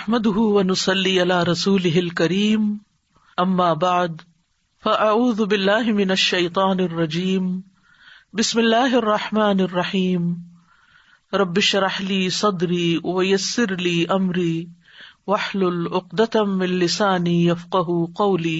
نحمده ونصلي على رسوله الكريم اما بعد فاعوذ بالله من الشيطان الرجيم بسم الله الرحمن الرحيم رب اشرح لي صدري ويسر لي امري واحلل عقدة من لساني يفقهوا قولي۔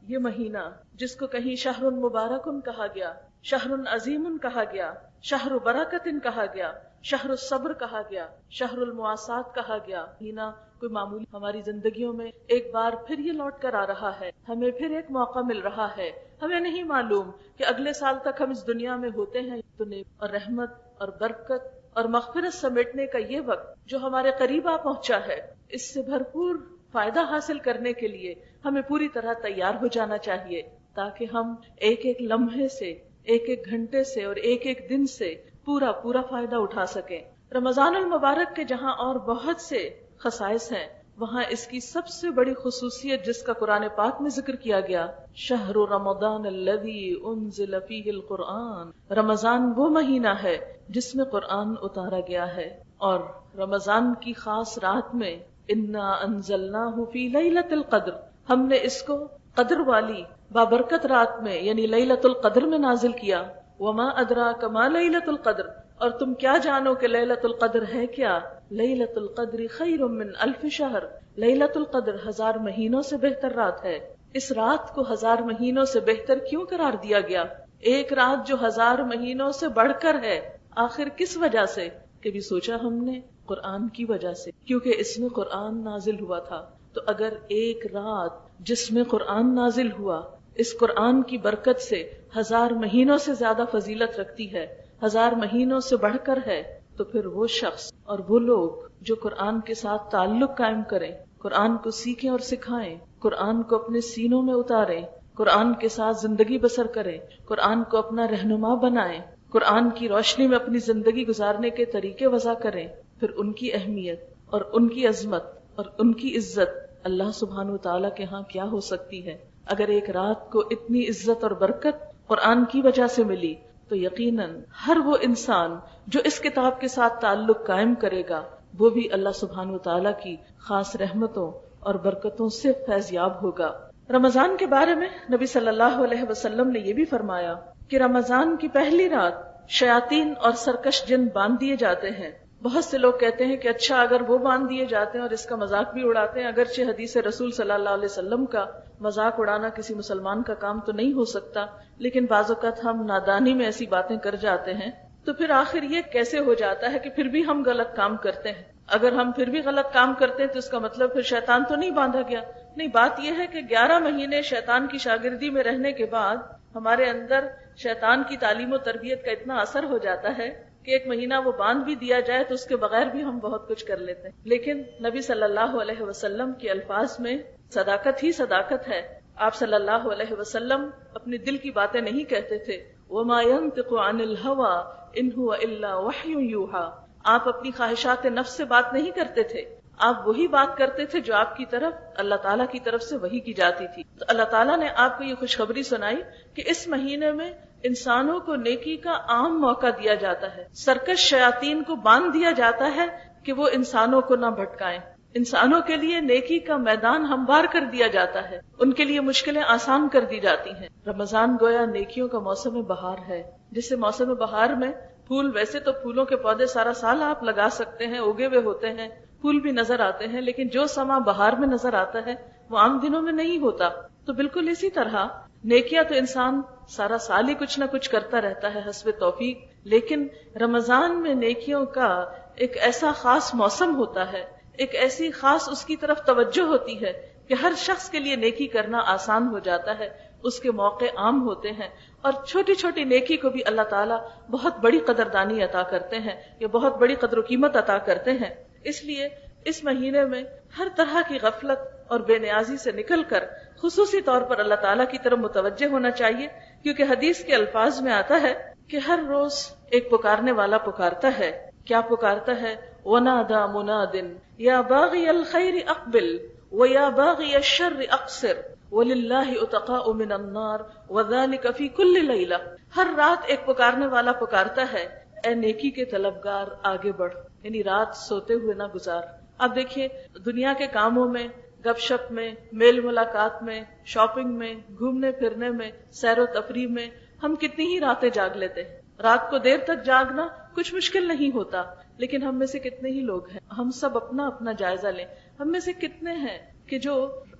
یہ مہینہ جس کو کہیں شہر مبارک کہا گیا، شہر عظیم کہا گیا، شہر برکت کہا گیا، شہر الصبر کہا گیا، شہر المواسات کہا گیا، مہینہ کوئی معمولی ہماری زندگیوں میں ایک بار پھر یہ لوٹ کر آ رہا ہے، ہمیں پھر ایک موقع مل رہا ہے۔ ہمیں نہیں معلوم کہ اگلے سال تک ہم اس دنیا میں ہوتے ہیں تو نیک اور رحمت اور برکت اور مغفرت سمیٹنے کا یہ وقت جو ہمارے قریب آ پہنچا ہے، اس سے بھرپور فائدہ حاصل کرنے کے لیے ہمیں پوری طرح تیار ہو جانا چاہیے، تاکہ ہم ایک ایک لمحے سے، ایک ایک گھنٹے سے اور ایک ایک دن سے پورا فائدہ اٹھا سکیں۔ رمضان المبارک کے جہاں اور بہت سے خصائص ہیں، وہاں اس کی سب سے بڑی خصوصیت جس کا قرآن پاک میں ذکر کیا گیا، شہر رمضان الذی انزل فیہ القرآن، رمضان وہ مہینہ ہے جس میں قرآن اتارا گیا ہے، اور رمضان کی خاص رات میں انا انزلناہ فی لیلۃ القدر، ہم نے اس کو قدر والی بابرکت رات میں یعنی لیلۃ القدر میں نازل کیا۔ وما ادراک ما لیلۃ القدر، اور تم کیا جانو کہ لیلۃ القدر ہے کیا؟ لیلۃ القدر خیر من الف شہر، لیلۃ القدر 1000 مہینوں سے بہتر رات ہے۔ اس رات کو 1000 مہینوں سے بہتر کیوں قرار دیا گیا؟ ایک رات جو 1000 مہینوں سے بڑھ کر ہے، آخر کس وجہ سے؟ کبھی سوچا ہم نے؟ قرآن کی وجہ سے، کیونکہ اس میں قرآن نازل ہوا تھا۔ تو اگر ایک رات جس میں قرآن نازل ہوا اس قرآن کی برکت سے 1000 مہینوں سے زیادہ فضیلت رکھتی ہے، 1000 مہینوں سے بڑھ کر ہے، تو پھر وہ شخص اور وہ لوگ جو قرآن کے ساتھ تعلق قائم کریں، قرآن کو سیکھیں اور سکھائیں، قرآن کو اپنے سینوں میں اتاریں، قرآن کے ساتھ زندگی بسر کریں، قرآن کو اپنا رہنما بنائیں، قرآن کی روشنی میں اپنی زندگی گزارنے کے طریقے وضع کریں، پھر ان کی اہمیت اور ان کی عظمت اور ان کی عزت اللہ سبحانہ وتعالیٰ کے ہاں کیا ہو سکتی ہے۔ اگر ایک رات کو اتنی عزت اور برکت قرآن کی وجہ سے ملی تو یقیناً ہر وہ انسان جو اس کتاب کے ساتھ تعلق قائم کرے گا وہ بھی اللہ سبحانہ وتعالیٰ کی خاص رحمتوں اور برکتوں سے فیض یاب ہوگا۔ رمضان کے بارے میں نبی صلی اللہ علیہ وسلم نے یہ بھی فرمایا کہ رمضان کی پہلی رات شیاطین اور سرکش جن باندھ دیے جاتے ہیں۔ بہت سے لوگ کہتے ہیں کہ اچھا اگر وہ باندھ دیے جاتے ہیں اور اس کا مذاق بھی اڑاتے ہیں، اگرچہ حدیث رسول صلی اللہ علیہ وسلم کا مذاق اڑانا کسی مسلمان کا کام تو نہیں ہو سکتا، لیکن بعض اوقات ہم نادانی میں ایسی باتیں کر جاتے ہیں، تو پھر آخر یہ کیسے ہو جاتا ہے کہ پھر بھی ہم غلط کام کرتے ہیں؟ اگر ہم پھر بھی غلط کام کرتے ہیں تو اس کا مطلب پھر شیطان تو نہیں باندھا گیا؟ نہیں، بات یہ ہے کہ 11 مہینے شیطان کی شاگردی میں رہنے کے بعد ہمارے اندر شیطان کی تعلیم و تربیت کا اتنا اثر ہو جاتا ہے کہ ایک مہینہ وہ باندھ بھی دیا جائے تو اس کے بغیر بھی ہم بہت کچھ کر لیتے ہیں۔ لیکن نبی صلی اللہ علیہ وسلم کے الفاظ میں صداقت ہی صداقت ہے۔ آپ صلی اللہ علیہ وسلم اپنے دل کی باتیں نہیں کہتے تھے، وَمَا يَنطِقُ عَنِ الْهَوَىٰ إِنْ هُوَ إِلَّا وَحْيٌ يُوحَىٰ، آپ اپنی خواہشات نفس سے بات نہیں کرتے تھے، آپ وہی بات کرتے تھے جو آپ کی طرف اللہ تعالیٰ کی طرف سے وحی کی جاتی تھی۔ تو اللہ تعالیٰ نے آپ کو یہ خوشخبری سنائی کہ اس مہینے میں انسانوں کو نیکی کا عام موقع دیا جاتا ہے، سرکش شیاطین کو باندھ دیا جاتا ہے کہ وہ انسانوں کو نہ بھٹکائیں، انسانوں کے لیے نیکی کا میدان ہموار کر دیا جاتا ہے، ان کے لیے مشکلیں آسان کر دی جاتی ہیں۔ رمضان گویا نیکیوں کا موسم بہار ہے، جسے موسم بہار میں پھول، ویسے تو پھولوں کے پودے سارا سال آپ لگا سکتے ہیں، اگے ہوئے ہوتے ہیں، پھول بھی نظر آتے ہیں، لیکن جو سما بہار میں نظر آتا ہے وہ عام دنوں میں نہیں ہوتا۔ تو بالکل اسی طرح نیکیاں تو انسان سارا سال ہی کچھ نہ کچھ کرتا رہتا ہے حسب توفیق، لیکن رمضان میں نیکیوں کا ایک ایسا خاص موسم ہوتا ہے، ایک ایسی خاص اس کی طرف توجہ ہوتی ہے کہ ہر شخص کے لیے نیکی کرنا آسان ہو جاتا ہے، اس کے موقع عام ہوتے ہیں، اور چھوٹی چھوٹی نیکی کو بھی اللہ تعالیٰ بہت بڑی قدردانی عطا کرتے ہیں یا بہت بڑی قدر و قیمت عطا کرتے ہیں۔ اس لیے اس مہینے میں ہر طرح کی غفلت اور بے نیازی سے نکل کر خصوصی طور پر اللہ تعالیٰ کی طرف متوجہ ہونا چاہیے، کیونکہ حدیث کے الفاظ میں آتا ہے کہ ہر روز ایک پکارنے والا پکارتا ہے۔ کیا پکارتا ہے؟ وَنَادَى مُنَادٍ يَا بَاغِيَ الْخَيْرِ أَقْبِلْ وَيَا بَاغِيَ الشَّرِّ أَقْصِرْ وَلِلَّهِ عُتَقَاءُ مِنَ النَّارِ وَذَلِكَ فِي كُلِّ لَيْلَةٍ۔ ہر رات ایک پکارنے والا پکارتا ہے، اے نیکی کے طلبگار آگے بڑھ، یعنی رات سوتے ہوئے نہ گزار، آپ دیکھیے دنیا کے کاموں میں، گپ شپ میں، میل ملاقات میں، شاپنگ میں، گھومنے پھرنے میں، سیر و تفریح میں ہم کتنی ہی راتیں جاگ لیتے ہیں. رات کو دیر تک جاگنا کچھ مشکل نہیں ہوتا، لیکن ہم میں سے کتنے ہی لوگ ہیں، ہم سب اپنا اپنا جائزہ لیں، ہم میں سے کتنے ہیں کہ جو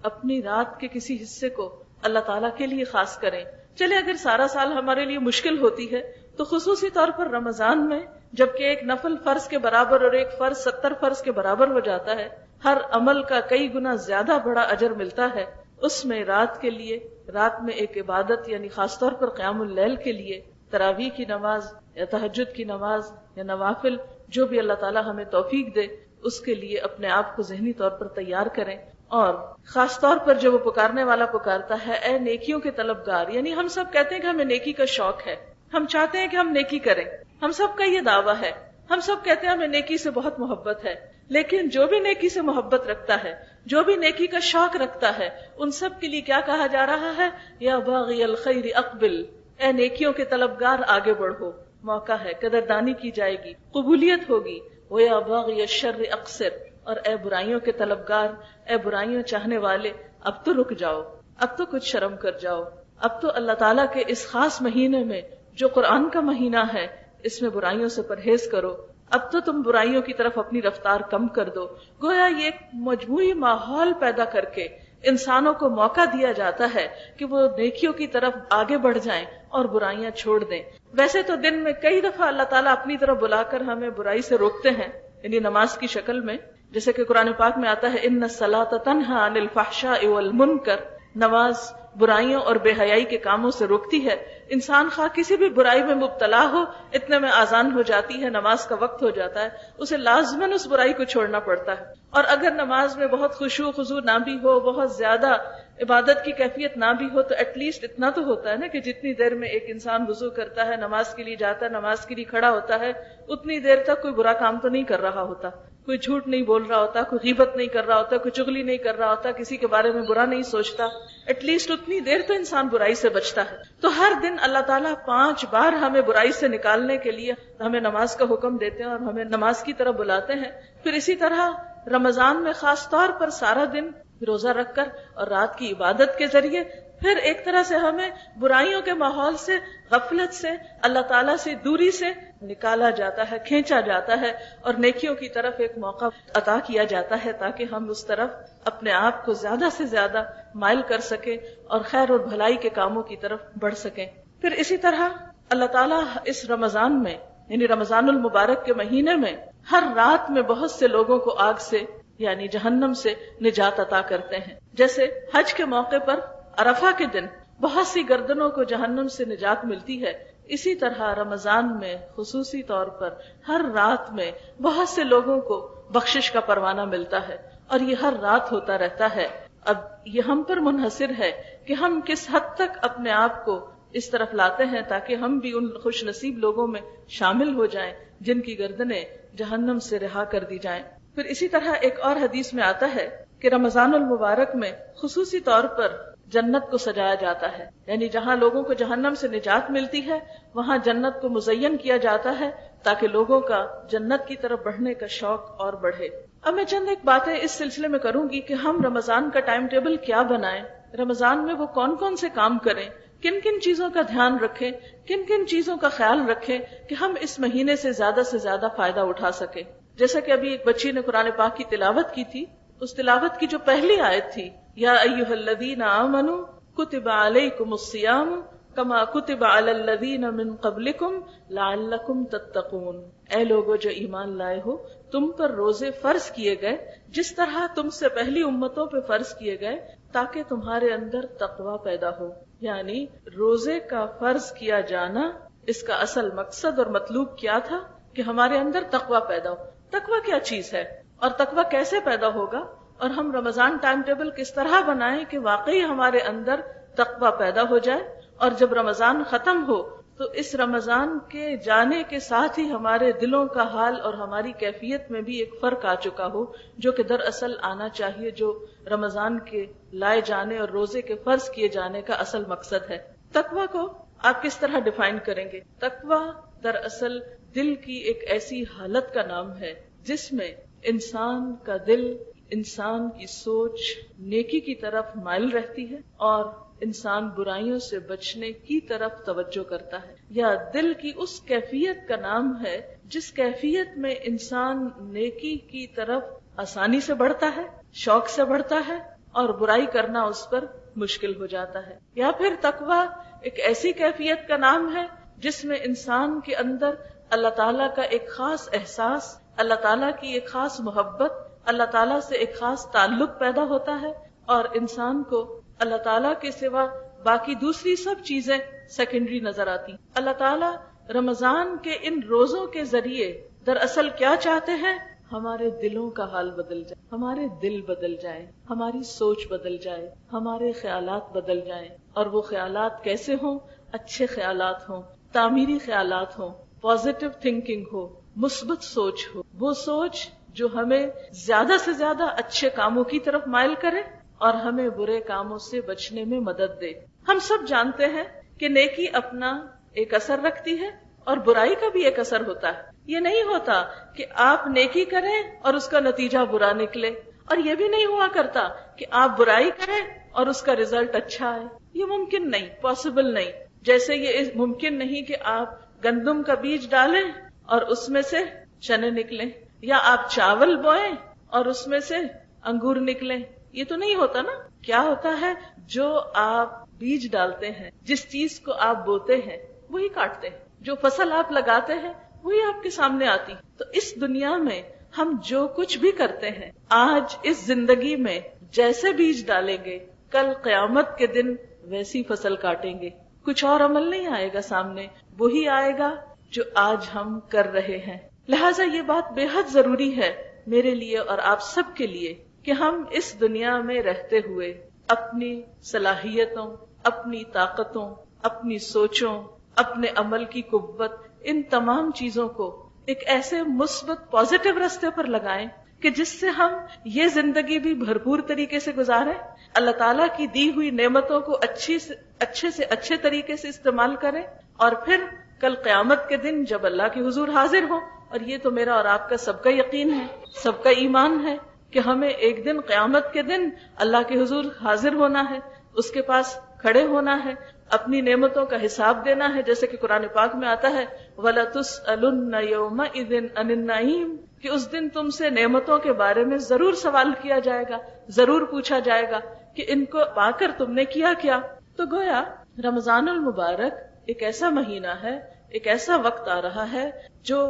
اپنی رات کے کسی حصے کو اللہ تعالیٰ کے لیے خاص کریں. چلے اگر سارا سال ہمارے لیے مشکل ہوتی ہے تو خصوصی طور پر رمضان میں، جبکہ ایک نفل فرض کے برابر اور ایک فرض 70 فرض کے برابر ہو جاتا ہے، ہر عمل کا کئی گنا زیادہ بڑا اجر ملتا ہے، اس میں رات کے لیے، رات میں ایک عبادت یعنی خاص طور پر قیام اللیل کے لیے تراویح کی نماز یا تہجد کی نماز یا نوافل، جو بھی اللہ تعالیٰ ہمیں توفیق دے، اس کے لیے اپنے آپ کو ذہنی طور پر تیار کریں. اور خاص طور پر جو وہ پکارنے والا پکارتا ہے، اے نیکیوں کے طلبگار، یعنی ہم سب کہتے ہیں کہ ہمیں نیکی کا شوق ہے، ہم چاہتے ہیں کہ ہم نیکی کریں، ہم سب کا یہ دعویٰ ہے، ہم سب کہتے ہیں ہمیں نیکی سے بہت محبت ہے، لیکن جو بھی نیکی سے محبت رکھتا ہے، جو بھی نیکی کا شوق رکھتا ہے، ان سب کے لیے کیا کہا جا رہا ہے؟ یا باغی الخیر اقبل، اے نیکیوں کے طلبگار آگے بڑھو، موقع ہے، قدردانی کی جائے گی، قبولیت ہوگی. وَيَا بَاغِيَ الشَّرِّ اقصر، اور اے برائیوں کے طلبگار، اے برائیوں چاہنے والے، اب تو رک جاؤ، اب تو کچھ شرم کر جاؤ، اب تو اللہ تعالیٰ کے اس خاص مہینے میں جو قرآن کا مہینہ ہے، اس میں برائیوں سے پرہیز کرو، اب تو تم برائیوں کی طرف اپنی رفتار کم کر دو. گویا یہ ایک مجموعی ماحول پیدا کر کے انسانوں کو موقع دیا جاتا ہے کہ وہ نیکیوں کی طرف آگے بڑھ جائیں اور برائیاں چھوڑ دیں. ویسے تو دن میں کئی دفعہ اللہ تعالیٰ اپنی طرف بلا کر ہمیں برائی سے روکتے ہیں، یعنی نماز کی شکل میں، جیسے کہ قرآن پاک میں آتا ہے ان الصلاۃ تنہی عن الفحشاء والمنکر، نماز برائیوں اور بے حیائی کے کاموں سے روکتی ہے. انسان خواہ کسی بھی برائی میں مبتلا ہو، اتنے میں آذان ہو جاتی ہے، نماز کا وقت ہو جاتا ہے، اسے لازماً اس برائی کو چھوڑنا پڑتا ہے. اور اگر نماز میں بہت خشوع خضوع نہ بھی ہو، بہت زیادہ عبادت کی کیفیت نہ بھی ہو، تو ایٹ لیسٹ اتنا تو ہوتا ہے نا کہ جتنی دیر میں ایک انسان وضو کرتا ہے، نماز کے لیے جاتا ہے، نماز کے لیے کھڑا ہوتا ہے، اتنی دیر تک کوئی برا کام تو نہیں کر رہا ہوتا، کوئی جھوٹ نہیں بول رہا ہوتا، کوئی غیبت نہیں کر رہا ہوتا، کوئی چغلی نہیں کر رہا ہوتا، کسی کے بارے میں برا نہیں سوچتا. ایٹ لیسٹ اتنی دیر تو انسان برائی سے بچتا ہے. تو ہر دن اللہ تعالیٰ 5 بار ہمیں برائی سے نکالنے کے لیے ہمیں نماز کا حکم دیتے ہیں اور ہمیں نماز کی طرف بلاتے ہیں. پھر اسی طرح رمضان میں خاص طور پر سارا دن روزہ رکھ کر اور رات کی عبادت کے ذریعے پھر ایک طرح سے ہمیں برائیوں کے ماحول سے، غفلت سے، اللہ تعالیٰ سے دوری سے نکالا جاتا ہے، کھینچا جاتا ہے، اور نیکیوں کی طرف ایک موقع عطا کیا جاتا ہے تاکہ ہم اس طرف اپنے آپ کو زیادہ سے زیادہ مائل کر سکیں اور خیر اور بھلائی کے کاموں کی طرف بڑھ سکیں. پھر اسی طرح اللہ تعالیٰ اس رمضان میں، یعنی رمضان المبارک کے مہینے میں، ہر رات میں بہت سے لوگوں کو آگ سے یعنی جہنم سے نجات عطا کرتے ہیں. جیسے حج کے موقع پر عرفہ کے دن بہت سی گردنوں کو جہنم سے نجات ملتی ہے، اسی طرح رمضان میں خصوصی طور پر ہر رات میں بہت سے لوگوں کو بخشش کا پروانہ ملتا ہے، اور یہ ہر رات ہوتا رہتا ہے. اب یہ ہم پر منحصر ہے کہ ہم کس حد تک اپنے آپ کو اس طرف لاتے ہیں تاکہ ہم بھی ان خوش نصیب لوگوں میں شامل ہو جائیں جن کی گردنیں جہنم سے رہا کر دی جائیں. پھر اسی طرح ایک اور حدیث میں آتا ہے کہ رمضان المبارک میں خصوصی طور پر جنت کو سجایا جاتا ہے، یعنی جہاں لوگوں کو جہنم سے نجات ملتی ہے وہاں جنت کو مزین کیا جاتا ہے تاکہ لوگوں کا جنت کی طرف بڑھنے کا شوق اور بڑھے. اب میں چند ایک باتیں اس سلسلے میں کروں گی کہ ہم رمضان کا ٹائم ٹیبل کیا بنائیں، رمضان میں وہ کون کون سے کام کریں، کن کن چیزوں کا دھیان رکھیں، کن کن چیزوں کا خیال رکھیں کہ ہم اس مہینے سے زیادہ فائدہ اٹھا سکیں. جیسا کہ ابھی ایک بچی نے قرآن پاک کی تلاوت کی تھی، اس تلاوت کی جو پہلی آیت تھی، یا ایھا الذین آمنوا کتب علیکم الصیام کما کتب علی الذین من قبلکم لعلکم تتقون، اے لوگو جو ایمان لائے ہو، تم پر روزے فرض کیے گئے جس طرح تم سے پہلی امتوں پہ فرض کیے گئے تاکہ تمہارے اندر تقوی پیدا ہو. یعنی روزے کا فرض کیا جانا، اس کا اصل مقصد اور مطلوب کیا تھا کہ ہمارے اندر تقوی پیدا ہو. تقوی کیا چیز ہے اور تقوی کیسے پیدا ہوگا، اور ہم رمضان ٹائم ٹیبل کس طرح بنائیں کہ واقعی ہمارے اندر تقوی پیدا ہو جائے، اور جب رمضان ختم ہو تو اس رمضان کے جانے کے ساتھ ہی ہمارے دلوں کا حال اور ہماری کیفیت میں بھی ایک فرق آ چکا ہو جو کہ دراصل آنا چاہیے، جو رمضان کے لائے جانے اور روزے کے فرض کیے جانے کا اصل مقصد ہے. تقوی کو آپ کس طرح ڈیفائن کریں گے؟ تقوی دراصل دل کی ایک ایسی حالت کا نام ہے جس میں انسان کا دل، انسان کی سوچ نیکی کی طرف مائل رہتی ہے اور انسان برائیوں سے بچنے کی طرف توجہ کرتا ہے، یا دل کی اس کیفیت کا نام ہے جس کیفیت میں انسان نیکی کی طرف آسانی سے بڑھتا ہے، شوق سے بڑھتا ہے، اور برائی کرنا اس پر مشکل ہو جاتا ہے۔ یا پھر تقویٰ ایک ایسی کیفیت کا نام ہے جس میں انسان کے اندر اللہ تعالیٰ کا ایک خاص احساس، اللہ تعالیٰ کی ایک خاص محبت، اللہ تعالیٰ سے ایک خاص تعلق پیدا ہوتا ہے، اور انسان کو اللہ تعالیٰ کے سوا باقی دوسری سب چیزیں سیکنڈری نظر آتی۔ اللہ تعالیٰ رمضان کے ان روزوں کے ذریعے دراصل کیا چاہتے ہیں؟ ہمارے دلوں کا حال بدل جائے، ہمارے دل بدل جائیں، ہماری سوچ بدل جائے، ہمارے خیالات بدل جائیں، اور وہ خیالات کیسے ہوں؟ اچھے خیالات ہوں، تعمیری خیالات ہوں، پازیٹیو تھنکنگ ہو، مثبت سوچ ہو، وہ سوچ جو ہمیں زیادہ سے زیادہ اچھے کاموں کی طرف مائل کرے اور ہمیں برے کاموں سے بچنے میں مدد دے۔ ہم سب جانتے ہیں کہ نیکی اپنا ایک اثر رکھتی ہے اور برائی کا بھی ایک اثر ہوتا ہے۔ یہ نہیں ہوتا کہ آپ نیکی کریں اور اس کا نتیجہ برا نکلے، اور یہ بھی نہیں ہوا کرتا کہ آپ برائی کریں اور اس کا رزلٹ اچھا ہے۔ یہ ممکن نہیں، پاسبل نہیں۔ جیسے یہ ممکن نہیں کہ آپ گندم کا بیج ڈالیں اور اس میں سے چنے نکلیں، یا آپ چاول بوئیں اور اس میں سے انگور نکلیں، یہ تو نہیں ہوتا نا۔ کیا ہوتا ہے؟ جو آپ بیج ڈالتے ہیں، جس چیز کو آپ بوتے ہیں وہی کاٹتے ہیں، جو فصل آپ لگاتے ہیں وہی آپ کے سامنے آتی۔ تو اس دنیا میں ہم جو کچھ بھی کرتے ہیں، آج اس زندگی میں جیسے بیج ڈالیں گے، کل قیامت کے دن ویسی فصل کاٹیں گے۔ کچھ اور عمل نہیں آئے گا سامنے، وہی آئے گا جو آج ہم کر رہے ہیں۔ لہٰذا یہ بات بے حد ضروری ہے میرے لیے اور آپ سب کے لیے کہ ہم اس دنیا میں رہتے ہوئے اپنی صلاحیتوں، اپنی طاقتوں، اپنی سوچوں، اپنے عمل کی قوت، ان تمام چیزوں کو ایک ایسے مثبت پازیٹیو راستے پر لگائیں کہ جس سے ہم یہ زندگی بھی بھرپور طریقے سے گزاریں، اللہ تعالیٰ کی دی ہوئی نعمتوں کو اچھے سے اچھے طریقے سے استعمال کریں، اور پھر کل قیامت کے دن جب اللہ کے حضور حاضر ہوں، اور یہ تو میرا اور آپ کا سب کا یقین ہے، سب کا ایمان ہے کہ ہمیں ایک دن قیامت کے دن اللہ کے حضور حاضر ہونا ہے، اس کے پاس کھڑے ہونا ہے، اپنی نعمتوں کا حساب دینا ہے، جیسے کہ قرآن پاک میں آتا ہے وَلَتُسْأَلُنَّ يَوْمَئِذٍ عَنِ النَّعِيمِ، کہ اس دن تم سے نعمتوں کے بارے میں ضرور سوال کیا جائے گا، ضرور پوچھا جائے گا کہ ان کو پا کر تم نے کیا کیا۔ تو گویا رمضان المبارک ایک ایسا مہینہ ہے، ایک ایسا وقت آ رہا ہے جو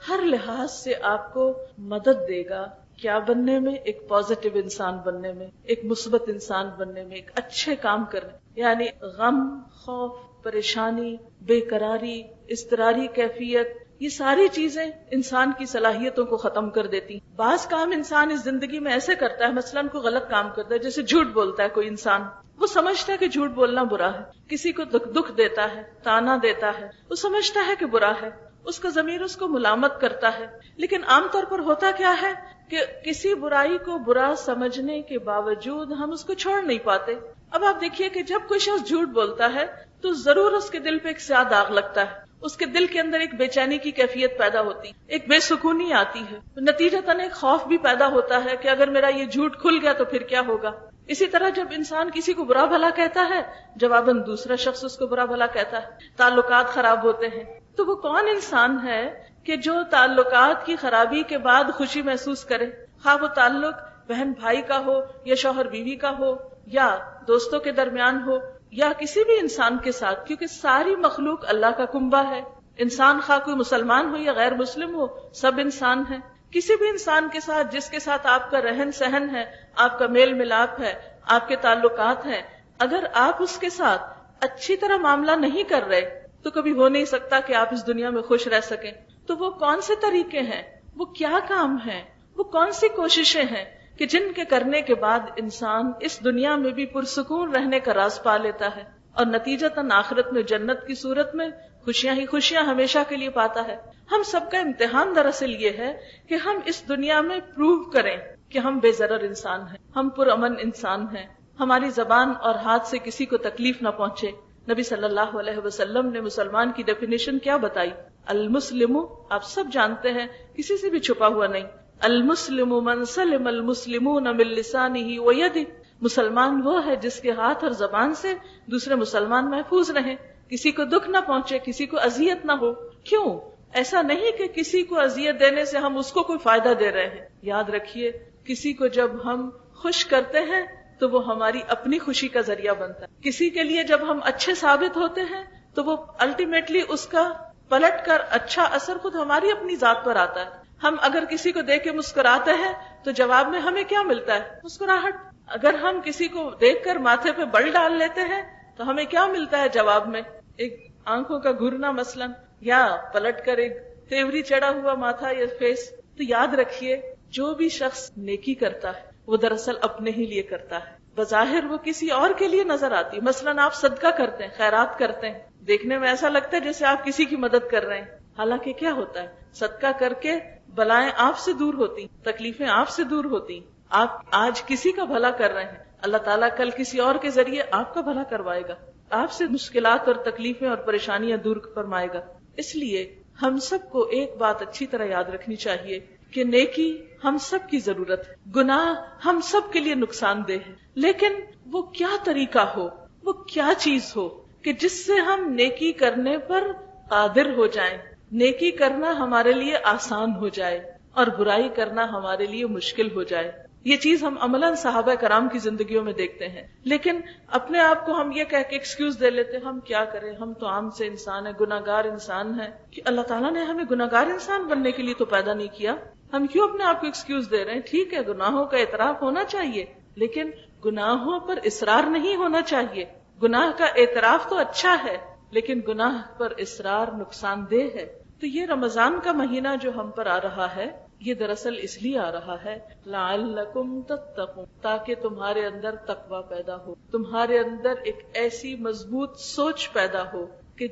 ہر لحاظ سے آپ کو مدد دے گا کیا بننے میں؟ ایک پازیٹیو انسان بننے میں، ایک مثبت انسان بننے میں، ایک اچھے کام کرنے، یعنی غم، خوف، پریشانی، بے قراری، اضطراری کیفیت، یہ ساری چیزیں انسان کی صلاحیتوں کو ختم کر دیتی۔ بعض کام انسان اس زندگی میں ایسے کرتا ہے، مثلاً کوئی غلط کام کرتا ہے، جیسے جھوٹ بولتا ہے کوئی انسان، وہ سمجھتا ہے کہ جھوٹ بولنا برا ہے، کسی کو دکھ دیتا ہے، تانا دیتا ہے، وہ سمجھتا ہے کہ برا ہے، اس کا ضمیر اس کو ملامت کرتا ہے، لیکن عام طور پر ہوتا کیا ہے کہ کسی برائی کو برا سمجھنے کے باوجود ہم اس کو چھوڑ نہیں پاتے۔ اب آپ دیکھیے کہ جب کوئی شخص جھوٹ بولتا ہے تو ضرور اس کے دل پہ ایک سیاہ داغ لگتا ہے، اس کے دل کے اندر ایک بے چینی کی کیفیت پیدا ہوتی، ایک بے سکونی آتی ہے، نتیجتاً ایک خوف بھی پیدا ہوتا ہے کہ اگر میرا یہ جھوٹ کھل گیا تو پھر کیا ہوگا۔ اسی طرح جب انسان کسی کو برا بھلا کہتا ہے، جواباً دوسرا شخص اس کو برا بھلا کہتا ہے، تعلقات خراب ہوتے ہیں۔ تو وہ کون انسان ہے کہ جو تعلقات کی خرابی کے بعد خوشی محسوس کرے؟ خواہ وہ تعلق بہن بھائی کا ہو، یا شوہر بیوی کا ہو، یا دوستوں کے درمیان ہو، یا کسی بھی انسان کے ساتھ، کیونکہ ساری مخلوق اللہ کا کنبہ ہے۔ انسان خواہ کوئی مسلمان ہو یا غیر مسلم ہو، سب انسان ہیں۔ کسی بھی انسان کے ساتھ جس کے ساتھ آپ کا رہن سہن ہے، آپ کا میل ملاپ ہے، آپ کے تعلقات ہیں، اگر آپ اس کے ساتھ اچھی طرح معاملہ نہیں کر رہے تو کبھی ہو نہیں سکتا کہ آپ اس دنیا میں خوش رہ سکیں۔ تو وہ کون سے طریقے ہیں، وہ کیا کام ہیں، وہ کون سی کوششیں ہیں کہ جن کے کرنے کے بعد انسان اس دنیا میں بھی پرسکون رہنے کا راز پا لیتا ہے، اور نتیجتاً آخرت میں جنت کی صورت میں خوشیاں ہی خوشیاں ہمیشہ کے لیے پاتا ہے۔ ہم سب کا امتحان دراصل یہ ہے کہ ہم اس دنیا میں پروو کریں کہ ہم بے ضرر انسان ہیں، ہم پرامن انسان ہیں، ہماری زبان اور ہاتھ سے کسی کو تکلیف نہ پہنچے۔ نبی صلی اللہ علیہ وسلم نے مسلمان کی ڈیفینیشن کیا بتائی؟ المسلم، آپ سب جانتے ہیں، کسی سے بھی چھپا ہوا نہیں، المسلم من سلم المسلمون من لسانه ویدہ، مسلمان وہ ہے جس کے ہاتھ اور زبان سے دوسرے مسلمان محفوظ رہیں، کسی کو دکھ نہ پہنچے، کسی کو اذیت نہ ہو۔ کیوں؟ ایسا نہیں کہ کسی کو اذیت دینے سے ہم اس کو کوئی فائدہ دے رہے ہیں۔ یاد رکھیے، کسی کو جب ہم خوش کرتے ہیں تو وہ ہماری اپنی خوشی کا ذریعہ بنتا ہے۔ کسی کے لیے جب ہم اچھے ثابت ہوتے ہیں تو وہ الٹیمیٹلی اس کا پلٹ کر اچھا اثر خود ہماری اپنی ذات پر آتا ہے۔ ہم اگر کسی کو دیکھ کے مسکراتے ہیں تو جواب میں ہمیں کیا ملتا ہے؟ مسکراہٹ۔ اگر ہم کسی کو دیکھ کر ماتھے پہ بل ڈال لیتے ہیں تو ہمیں کیا ملتا ہے جواب میں؟ ایک آنکھوں کا گھرنا مثلاً، یا پلٹ کر ایک تیوری چڑھا ہوا ماتھا یا فیس۔ تو یاد رکھیے، جو بھی شخص نیکی کرتا ہے وہ دراصل اپنے ہی لیے کرتا ہے، بظاہر وہ کسی اور کے لیے نظر آتی۔ مثلاً آپ صدقہ کرتے ہیں، خیرات کرتے ہیں، دیکھنے میں ایسا لگتا ہے جیسے آپ کسی کی مدد کر رہے ہیں، حالانکہ کیا ہوتا ہے؟ صدقہ کر کے بلائیں آپ سے دور ہوتی، تکلیفیں آپ سے دور ہوتی۔ آپ آج کسی کا بھلا کر رہے ہیں، اللہ تعالیٰ کل کسی اور کے ذریعے آپ کا بھلا کروائے گا، آپ سے مشکلات اور تکلیفیں اور پریشانیاں دور فرمائے گا۔ اس لیے ہم سب کو ایک بات اچھی طرح یاد رکھنی چاہیے کہ نیکی ہم سب کی ضرورت ہے، گناہ ہم سب کے لیے نقصان دہ ہے، لیکن وہ کیا طریقہ ہو، وہ کیا چیز ہو کہ جس سے ہم نیکی کرنے پر قادر ہو جائیں، نیکی کرنا ہمارے لیے آسان ہو جائے اور برائی کرنا ہمارے لیے مشکل ہو جائے۔ یہ چیز ہم عملاً صحابہ کرام کی زندگیوں میں دیکھتے ہیں، لیکن اپنے آپ کو ہم یہ کہہ کے ایکسکیوز دے لیتے، ہم کیا کریں، ہم تو عام سے انسان ہیں، گناہگار انسان ہیں۔ کہ اللہ تعالیٰ نے ہمیں گناہگار انسان بننے کے لیے تو پیدا نہیں کیا، ہم کیوں اپنے آپ کو ایکسکیوز دے رہے ہیں؟ ٹھیک ہے، گناہوں کا اعتراف ہونا چاہیے، لیکن گناہوں پر اصرار نہیں ہونا چاہیے۔ گناہ کا اعتراف تو اچھا ہے، لیکن گناہ پر اصرار نقصان دہ ہے۔ تو یہ رمضان کا مہینہ جو ہم پر آ رہا ہے، یہ دراصل اس لیے آ رہا ہے لعلکم تتقون، تاکہ تمہارے اندر تقوی پیدا ہو، تمہارے اندر ایک ایسی مضبوط سوچ پیدا ہو کہ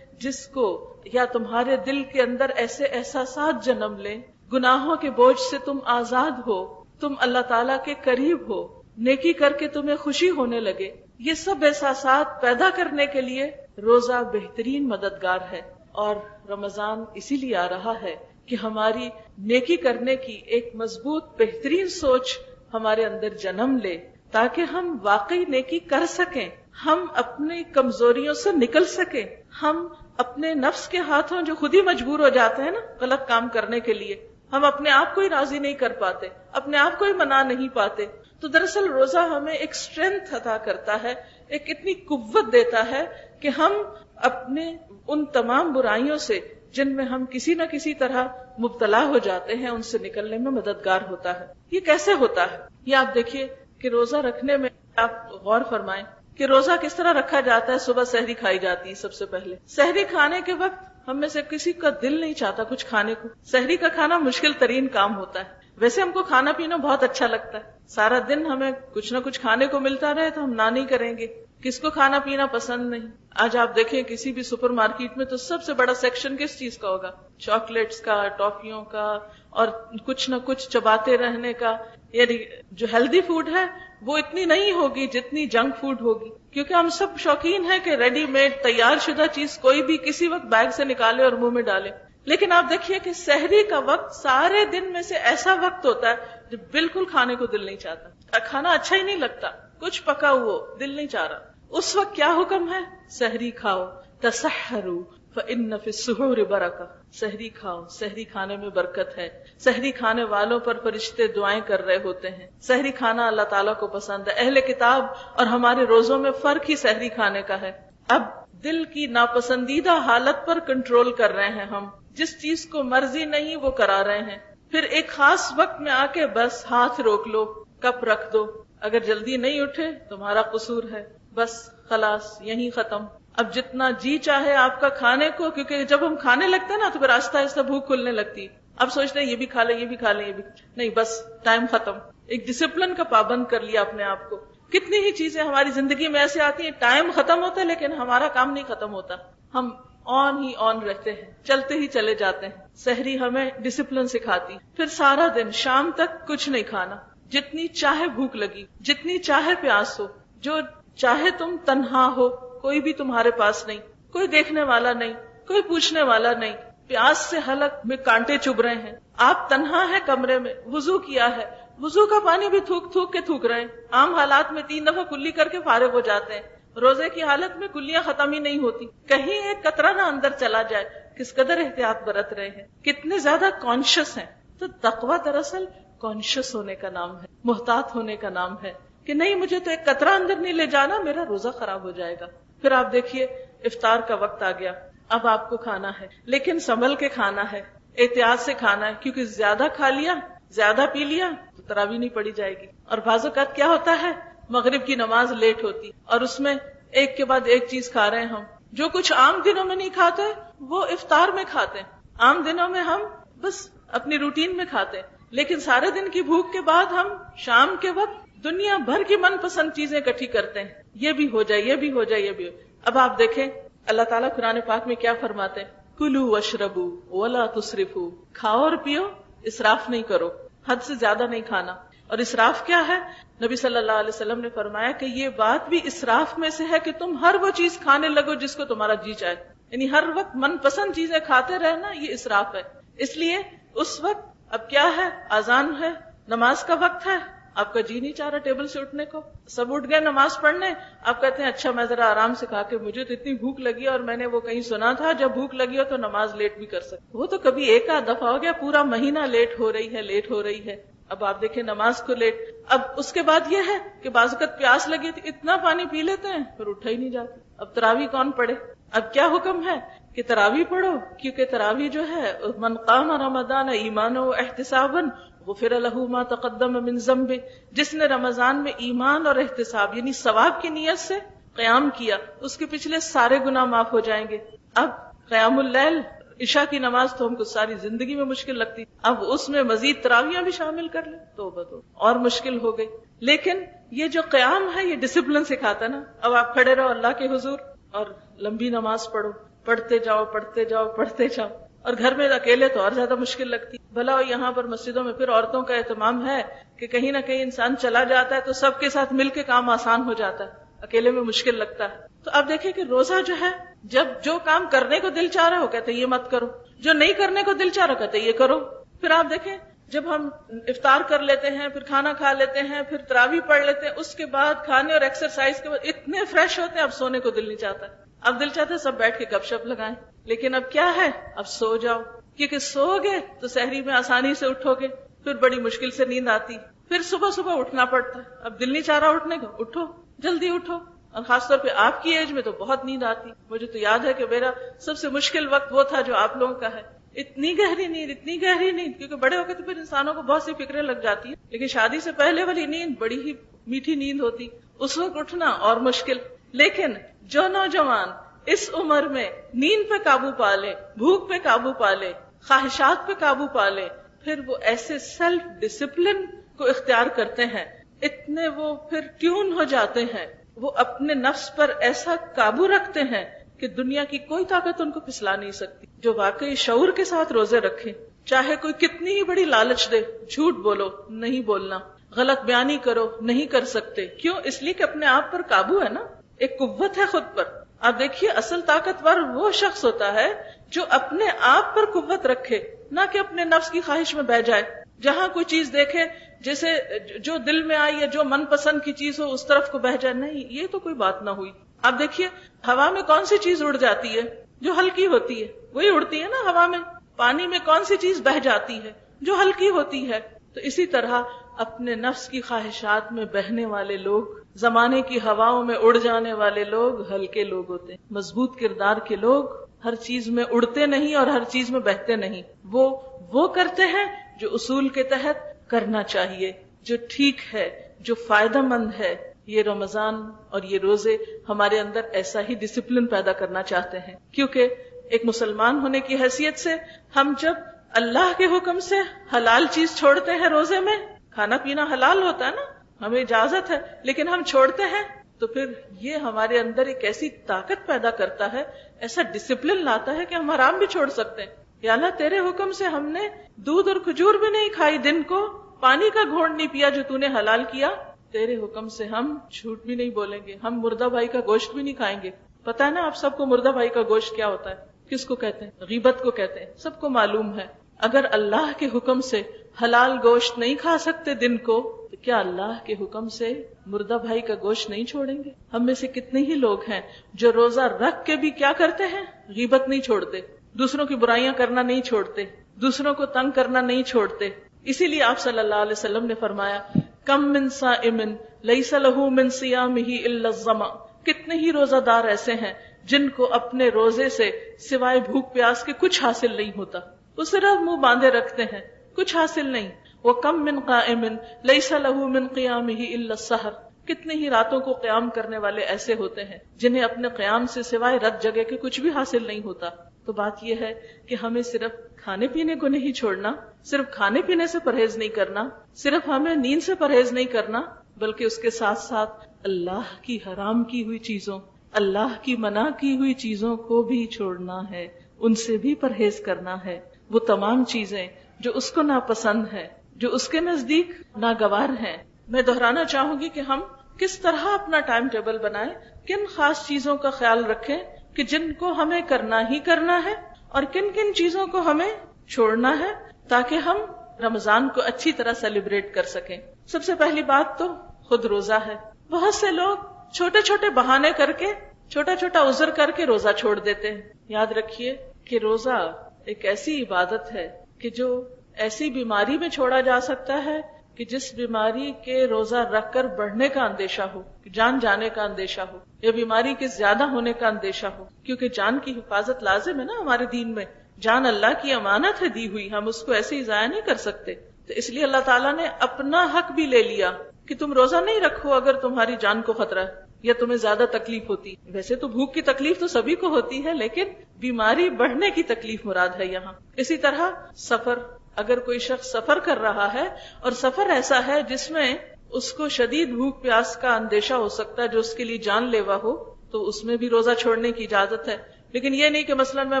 جس کو یا تمہارے دل کے اندر ایسے احساسات جنم لیں، گناہوں کے بوجھ سے تم آزاد ہو، تم اللہ تعالیٰ کے قریب ہو، نیکی کر کے تمہیں خوشی ہونے لگے۔ یہ سب احساسات پیدا کرنے کے لیے روزہ بہترین مددگار ہے، اور رمضان اسی لیے آ رہا ہے کہ ہماری نیکی کرنے کی ایک مضبوط بہترین سوچ ہمارے اندر جنم لے، تاکہ ہم واقعی نیکی کر سکیں، ہم اپنی کمزوریوں سے نکل سکیں، ہم اپنے نفس کے ہاتھوں جو خود ہی مجبور ہو جاتے ہیں نا غلط کام کرنے کے لیے، ہم اپنے آپ کو ہی راضی نہیں کر پاتے، اپنے آپ کو ہی منا نہیں پاتے۔ تو دراصل روزہ ہمیں ایک اسٹرینتھ عطا کرتا ہے، ایک اتنی قوت دیتا ہے کہ ہم اپنے ان تمام برائیوں سے جن میں ہم کسی نہ کسی طرح مبتلا ہو جاتے ہیں، ان سے نکلنے میں مددگار ہوتا ہے۔ یہ کیسے ہوتا ہے؟ یہ آپ دیکھیے کہ روزہ رکھنے میں آپ غور فرمائیں کہ روزہ کس طرح رکھا جاتا ہے۔ صبح سحری کھائی جاتی ہے، سب سے پہلے سحری کھانے کے وقت ہم میں سے کسی کا دل نہیں چاہتا کچھ کھانے کو۔ سحری کا کھانا مشکل ترین کام ہوتا ہے۔ ویسے ہم کو کھانا پینا بہت اچھا لگتا ہے، سارا دن ہمیں کچھ نہ کچھ کھانے کو ملتا رہے تو ہم نہ نہیں کریں گے۔ کس کو کھانا پینا پسند نہیں؟ آج آپ دیکھیں کسی بھی سپر مارکیٹ میں تو سب سے بڑا سیکشن کس چیز کا ہوگا؟ چاکلیٹس کا، ٹافیوں کا، اور کچھ نہ کچھ چباتے رہنے کا۔ یعنی جو ہیلدی فوڈ ہے وہ اتنی نہیں ہوگی جتنی جنک فوڈ ہوگی، کیونکہ ہم سب شوقین ہیں کہ ریڈی میڈ تیار شدہ چیز کوئی بھی کسی وقت بیگ سے نکالے اور منہ میں ڈالے۔ لیکن آپ دیکھیے کہ سحری کا وقت سارے دن میں سے ایسا وقت ہوتا ہے جو بالکل کھانے کو دل نہیں چاہتا، کھانا اچھا ہی نہیں لگتا، کچھ پکا ہوا دل نہیں چاہ رہا۔ اس وقت کیا حکم ہے؟ سحری کھاؤ، تسحروا فإن فی السحور برکہ، سحری کھاؤ، سحری کھانے میں برکت ہے۔ سحری کھانے والوں پر فرشتے دعائیں کر رہے ہوتے ہیں۔ سحری کھانا اللہ تعالیٰ کو پسند ہے۔ اہل کتاب اور ہمارے روزوں میں فرق ہی سحری کھانے کا ہے۔ اب دل کی ناپسندیدہ حالت پر کنٹرول کر رہے ہیں ہم، جس چیز کو مرضی نہیں وہ کرا رہے ہیں، پھر ایک خاص وقت میں آ کے بس ہاتھ روک لو، کپ رکھ دو، اگر جلدی نہیں اٹھے تمہارا قصور ہے، بس خلاص یہیں ختم۔ اب جتنا جی چاہے آپ کا کھانے کو، کیونکہ جب ہم کھانے لگتے ہیں نا تو پھر آہستہ آہستہ بھوک کھلنے لگتی، اب سوچتے ہیں یہ بھی کھا لیں، یہ بھی کھا لیں، یہ بھی نہیں، بس ٹائم ختم۔ ایک ڈسپلن کا پابند کر لیا اپنے آپ کو۔ کتنی ہی چیزیں ہماری زندگی میں ایسے آتی ہیں، ٹائم ختم ہوتا ہے لیکن ہمارا کام نہیں ختم ہوتا، ہم آن ہی آن رہتے ہیں، چلتے ہی چلے جاتے ہیں۔ سحری ہمیں ڈسپلن سکھاتی۔ پھر سارا دن شام تک کچھ نہیں کھانا، جتنی چاہے بھوک لگی، جتنی چاہے پیاس ہو، جو چاہے تم تنہا ہو، کوئی بھی تمہارے پاس نہیں، کوئی دیکھنے والا نہیں، کوئی پوچھنے والا نہیں، پیاس سے حلق میں کانٹے چبھ رہے ہیں، آپ تنہا ہے کمرے میں، وضو کیا ہے، وضو کا پانی بھی تھوک تھوک کے تھوک رہے ہیں، عام حالات میں 3 دفعہ کلی کر کے فارغ ہو جاتے ہیں، روزے کی حالت میں کلیاں ختم ہی نہیں ہوتی، کہیں ایک قطرہ نہ اندر چلا جائے، کس قدر احتیاط برت رہے ہیں، کتنے زیادہ کانشیس ہیں۔ تو تقویٰ دراصل کانشیس ہونے کا نام ہے، محتاط ہونے کا نام ہے، کہ نہیں مجھے تو ایک قطرہ اندر نہیں لے جانا، میرا روزہ خراب ہو جائے گا۔ پھر آپ دیکھیے افطار کا وقت آ گیا، اب آپ کو کھانا ہے، لیکن سنبھل کے کھانا ہے، احتیاط سے کھانا ہے، کیونکہ زیادہ کھا لیا، زیادہ پی لیا تو تراویح نہیں پڑی جائے گی۔ اور بعض اوقات کیا ہوتا ہے، مغرب کی نماز لیٹ ہوتی اور اس میں ایک کے بعد ایک چیز کھا رہے ہیں ہم، جو کچھ عام دنوں میں نہیں کھاتے وہ افطار میں کھاتے ہیں۔ عام دنوں میں ہم بس اپنی روٹین میں کھاتے ہیں، لیکن سارے دن کی بھوک کے بعد ہم شام کے وقت دنیا بھر کی من پسند چیزیں اکٹھی کرتے ہیں، یہ بھی ہو جائے، یہ بھی ہو جائے، یہ بھی ہو جائے۔ اب آپ دیکھیں اللہ تعالیٰ قرآن پاک میں کیا فرماتے ہیں، کلوا واشربوا ولا تسرفوا، کھاؤ اور پیو، اسراف نہیں کرو، حد سے زیادہ نہیں کھانا۔ اور اسراف کیا ہے؟ نبی صلی اللہ علیہ وسلم نے فرمایا کہ یہ بات بھی اسراف میں سے ہے کہ تم ہر وہ چیز کھانے لگو جس کو تمہارا جی چاہے، یعنی ہر وقت من پسند چیزیں کھاتے رہنا، یہ اسراف ہے۔ اس لیے اس وقت اب کیا ہے، اذان ہے، نماز کا وقت ہے، آپ کا جی نہیں چاہ رہا ٹیبل سے اٹھنے کو، سب اٹھ گئے نماز پڑھنے، آپ کہتے ہیں اچھا میں ذرا آرام سے کھا کے، مجھے تو اتنی بھوک لگی اور میں نے وہ کہیں سنا تھا جب بھوک لگی ہو تو نماز لیٹ بھی کر سکتے، وہ تو کبھی ایک آدھ دفعہ ہو گیا، پورا مہینہ لیٹ ہو رہی ہے، لیٹ ہو رہی ہے۔ اب آپ دیکھیں نماز کو لیٹ، اب اس کے بعد یہ ہے کہ بعض اوقات پیاس لگی تھی، اتنا پانی پی لیتے ہیں پھر اٹھا ہی نہیں جاتا۔ اب تراویح کون پڑھے؟ اب کیا حکم ہے کہ تراویح پڑھو، کیونکہ تراویح جو ہے من قام رمضان ایمانا و احتسابا غفر له ما تقدم من ذنبه، جس نے رمضان میں ایمان اور احتساب یعنی ثواب کی نیت سے قیام کیا، اس کے پچھلے سارے گناہ معاف ہو جائیں گے۔ اب قیام اللیل، عشاء کی نماز تو ہم کو ساری زندگی میں مشکل لگتی، اب اس میں مزید تراویحاں بھی شامل کر لیں توبہ تو اور مشکل ہو گئی۔ لیکن یہ جو قیام ہے یہ ڈسپلن سکھاتا نا، اب آپ کھڑے رہو اللہ کے حضور اور لمبی نماز پڑھو، پڑھتے جاؤ پڑھتے جاؤ پڑھتے جاؤ، اور گھر میں اکیلے تو اور زیادہ مشکل لگتی۔ بھلا یہاں پر مسجدوں میں پھر عورتوں کا اہتمام ہے کہ کہیں نہ کہیں انسان چلا جاتا ہے تو سب کے ساتھ مل کے کام آسان ہو جاتا ہے، اکیلے میں مشکل لگتا ہے۔ تو آپ دیکھیں کہ روزہ جو ہے، جب جو کام کرنے کو دل چاہ رہا ہے وہ کہتے یہ مت کرو، جو نہیں کرنے کو دل چاہ رہا کہتے یہ کرو۔ پھر آپ دیکھیں جب ہم افطار کر لیتے ہیں، پھر کھانا کھا لیتے ہیں، پھر تراویح پڑھ لیتے ہیں، اس کے بعد کھانے اور ایکسرسائز کے بعد اتنے فریش ہوتے ہیں اب سونے کو دل نہیں چاہتا، اب دل چاہتا ہے سب بیٹھ کے گپ شپ لگائیں، لیکن اب کیا ہے، اب سو جاؤ، کیونکہ سو گے تو سحری میں آسانی سے اٹھو گے، پھر بڑی مشکل سے نیند آتی، پھر صبح صبح اٹھنا پڑتا ہے، اب دل نہیں چاہ رہا اٹھنے کو، اٹھو جلدی اٹھو، اور خاص طور پہ آپ کی ایج میں تو بہت نیند آتی۔ مجھے تو یاد ہے کہ میرا سب سے مشکل وقت وہ تھا جو آپ لوگوں کا ہے، اتنی گہری نیند، اتنی گہری نیند، کیونکہ بڑے ہو کے تو پھر انسانوں کو بہت سی فکریں لگ جاتی ہیں، لیکن شادی سے پہلے والی نیند بڑی ہی میٹھی نیند ہوتی، اس وقت اٹھنا اور مشکل۔ لیکن جو نوجوان اس عمر میں نیند پہ قابو پا لے، بھوک پہ قابو پا لے، خواہشات پہ قابو پا لے، پھر وہ ایسے سیلف ڈسپلن کو اختیار کرتے ہیں، اتنے وہ پھر ٹیون ہو جاتے ہیں، وہ اپنے نفس پر ایسا قابو رکھتے ہیں کہ دنیا کی کوئی طاقت ان کو پھسلا نہیں سکتی۔ جو واقعی شعور کے ساتھ روزے رکھے، چاہے کوئی کتنی ہی بڑی لالچ دے، جھوٹ بولو نہیں بولنا، غلط بیانی کرو نہیں کر سکتے، کیوں؟ اس لیے کہ اپنے آپ پر قابو ہے نا، ایک قوت ہے خود پر۔ آپ دیکھیے اصل طاقتور وہ شخص ہوتا ہے جو اپنے آپ پر قوت رکھے، نہ کہ اپنے نفس کی خواہش میں بہ جائے، جہاں کوئی چیز دیکھے جیسے جو دل میں آئی ہے، جو من پسند کی چیز ہو اس طرف کو بہ جائے، نہیں، یہ تو کوئی بات نہ ہوئی۔ آپ دیکھیے ہوا میں کون سی چیز اڑ جاتی ہے؟ جو ہلکی ہوتی ہے وہی اڑتی ہے نا ہوا میں۔ پانی میں کون سی چیز بہ جاتی ہے؟ جو ہلکی ہوتی ہے۔ تو اسی طرح اپنے نفس کی خواہشات میں بہنے والے لوگ، زمانے کی ہواؤں میں اڑ جانے والے لوگ ہلکے لوگ ہوتے ہیں۔ مضبوط کردار کے لوگ ہر چیز میں اڑتے نہیں اور ہر چیز میں بہتے نہیں، وہ کرتے ہیں جو اصول کے تحت کرنا چاہیے، جو ٹھیک ہے، جو فائدہ مند ہے۔ یہ رمضان اور یہ روزے ہمارے اندر ایسا ہی ڈسپلن پیدا کرنا چاہتے ہیں، کیونکہ ایک مسلمان ہونے کی حیثیت سے ہم جب اللہ کے حکم سے حلال چیز چھوڑتے ہیں، روزے میں کھانا پینا حلال ہوتا ہے نا، ہمیں اجازت ہے، لیکن ہم چھوڑتے ہیں، تو پھر یہ ہمارے اندر ایک ایسی طاقت پیدا کرتا ہے، ایسا ڈسپلن لاتا ہے کہ ہم حرام بھی چھوڑ سکتے ہیں۔ یا اللہ تیرے حکم سے ہم نے دودھ اور کھجور بھی نہیں کھائی دن کو، پانی کا گھونٹ نہیں پیا جو تو نے حلال کیا، تیرے حکم سے ہم جھوٹ بھی نہیں بولیں گے، ہم مردہ بھائی کا گوشت بھی نہیں کھائیں گے۔ پتہ ہے نا آپ سب کو مردہ بھائی کا گوشت کیا ہوتا ہے؟ کس کو کہتے ہیں؟ غیبت کو کہتے ہیں، سب کو معلوم ہے۔ اگر اللہ کے حکم سے حلال گوشت نہیں کھا سکتے دن کو، تو کیا اللہ کے حکم سے مردہ بھائی کا گوشت نہیں چھوڑیں گے؟ ہم میں سے کتنے ہی لوگ ہیں جو روزہ رکھ کے بھی کیا کرتے ہیں؟ غیبت نہیں چھوڑتے، دوسروں کی برائیاں کرنا نہیں چھوڑتے، دوسروں کو تنگ کرنا نہیں چھوڑتے۔ اسی لیے آپ صلی اللہ علیہ وسلم نے فرمایا، کم من صائم لیس لہ من صیامہ الا الظما، کتنے ہی روزہ دار ایسے ہیں جن کو اپنے روزے سے سوائے بھوک پیاس کے کچھ حاصل نہیں ہوتا، وہ صرف منہ باندھے رکھتے ہیں، کچھ حاصل نہیں۔ وَكَم مِّن قَائِمٍ لَيْسَ لَهُ مِن قِيَامِهِ إِلَّا السَّحَرُ، کتنے ہی راتوں کو قیام کرنے والے ایسے ہوتے ہیں جنہیں اپنے قیام سے سوائے رت جگہ کے کچھ بھی حاصل نہیں ہوتا۔ تو بات یہ ہے کہ ہمیں صرف کھانے پینے کو نہیں چھوڑنا، صرف کھانے پینے سے پرہیز نہیں کرنا، صرف ہمیں نیند سے پرہیز نہیں کرنا، بلکہ اس کے ساتھ ساتھ اللہ کی حرام کی ہوئی چیزوں، اللہ کی منع کی ہوئی چیزوں کو بھی چھوڑنا ہے، ان سے بھی پرہیز کرنا ہے۔ وہ تمام چیزیں جو اس کو ناپسند ہے، جو اس کے نزدیک ناگوار ہیں۔ میں دہرانا چاہوں گی کہ ہم کس طرح اپنا ٹائم ٹیبل بنائیں، کن خاص چیزوں کا خیال رکھیں کہ جن کو ہمیں کرنا ہی کرنا ہے، اور کن کن چیزوں کو ہمیں چھوڑنا ہے، تاکہ ہم رمضان کو اچھی طرح سیلیبریٹ کر سکیں۔ سب سے پہلی بات تو خود روزہ ہے۔ بہت سے لوگ چھوٹے چھوٹے بہانے کر کے، چھوٹا چھوٹا عذر کر کے روزہ چھوڑ دیتے ہیں۔ یاد رکھیے کہ روزہ ایک ایسی عبادت ہے کہ جو ایسی بیماری میں چھوڑا جا سکتا ہے کہ جس بیماری کے روزہ رکھ کر بڑھنے کا اندیشہ ہو، جان جانے کا اندیشہ ہو، یا بیماری کے زیادہ ہونے کا اندیشہ ہو، کیونکہ جان کی حفاظت لازم ہے نا ہمارے دین میں۔ جان اللہ کی امانت ہے دی ہوئی، ہم اس کو ایسے ہی ضائع نہیں کر سکتے۔ تو اس لیے اللہ تعالیٰ نے اپنا حق بھی لے لیا کہ تم روزہ نہیں رکھو اگر تمہاری جان کو خطرہ ہے یا تمہیں زیادہ تکلیف ہوتی۔ ویسے تو بھوک کی تکلیف تو سبھی کو ہوتی ہے، لیکن بیماری بڑھنے کی تکلیف مراد ہے یہاں۔ اسی طرح سفر، اگر کوئی شخص سفر کر رہا ہے اور سفر ایسا ہے جس میں اس کو شدید بھوک پیاس کا اندیشہ ہو سکتا ہے جو اس کے لیے جان لیوا ہو، تو اس میں بھی روزہ چھوڑنے کی اجازت ہے۔ لیکن یہ نہیں کہ مثلا میں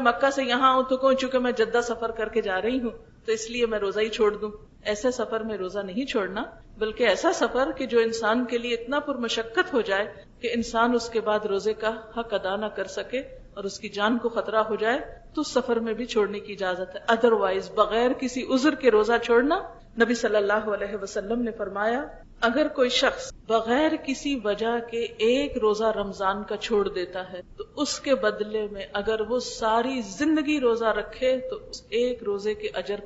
مکہ سے یہاں ہوں تو کہوں چونکہ میں جدہ سفر کر کے جا رہی ہوں تو اس لیے میں روزہ ہی چھوڑ دوں۔ ایسے سفر میں روزہ نہیں چھوڑنا، بلکہ ایسا سفر کہ جو انسان کے لیے اتنا پرمشقت ہو جائے کہ انسان اس کے بعد روزے کا حق ادا نہ کر سکے اور اس کی جان کو خطرہ ہو جائے، تو اس سفر میں بھی چھوڑنے کی اجازت ہے۔ ادروائز بغیر کسی عذر کے روزہ چھوڑنا، نبی صلی اللہ علیہ وسلم نے فرمایا، اگر کوئی شخص بغیر کسی وجہ کے ایک روزہ رمضان کا چھوڑ دیتا ہے تو اس کے بدلے میں اگر وہ ساری زندگی روزہ رکھے تو اس ایک روزے کے اجر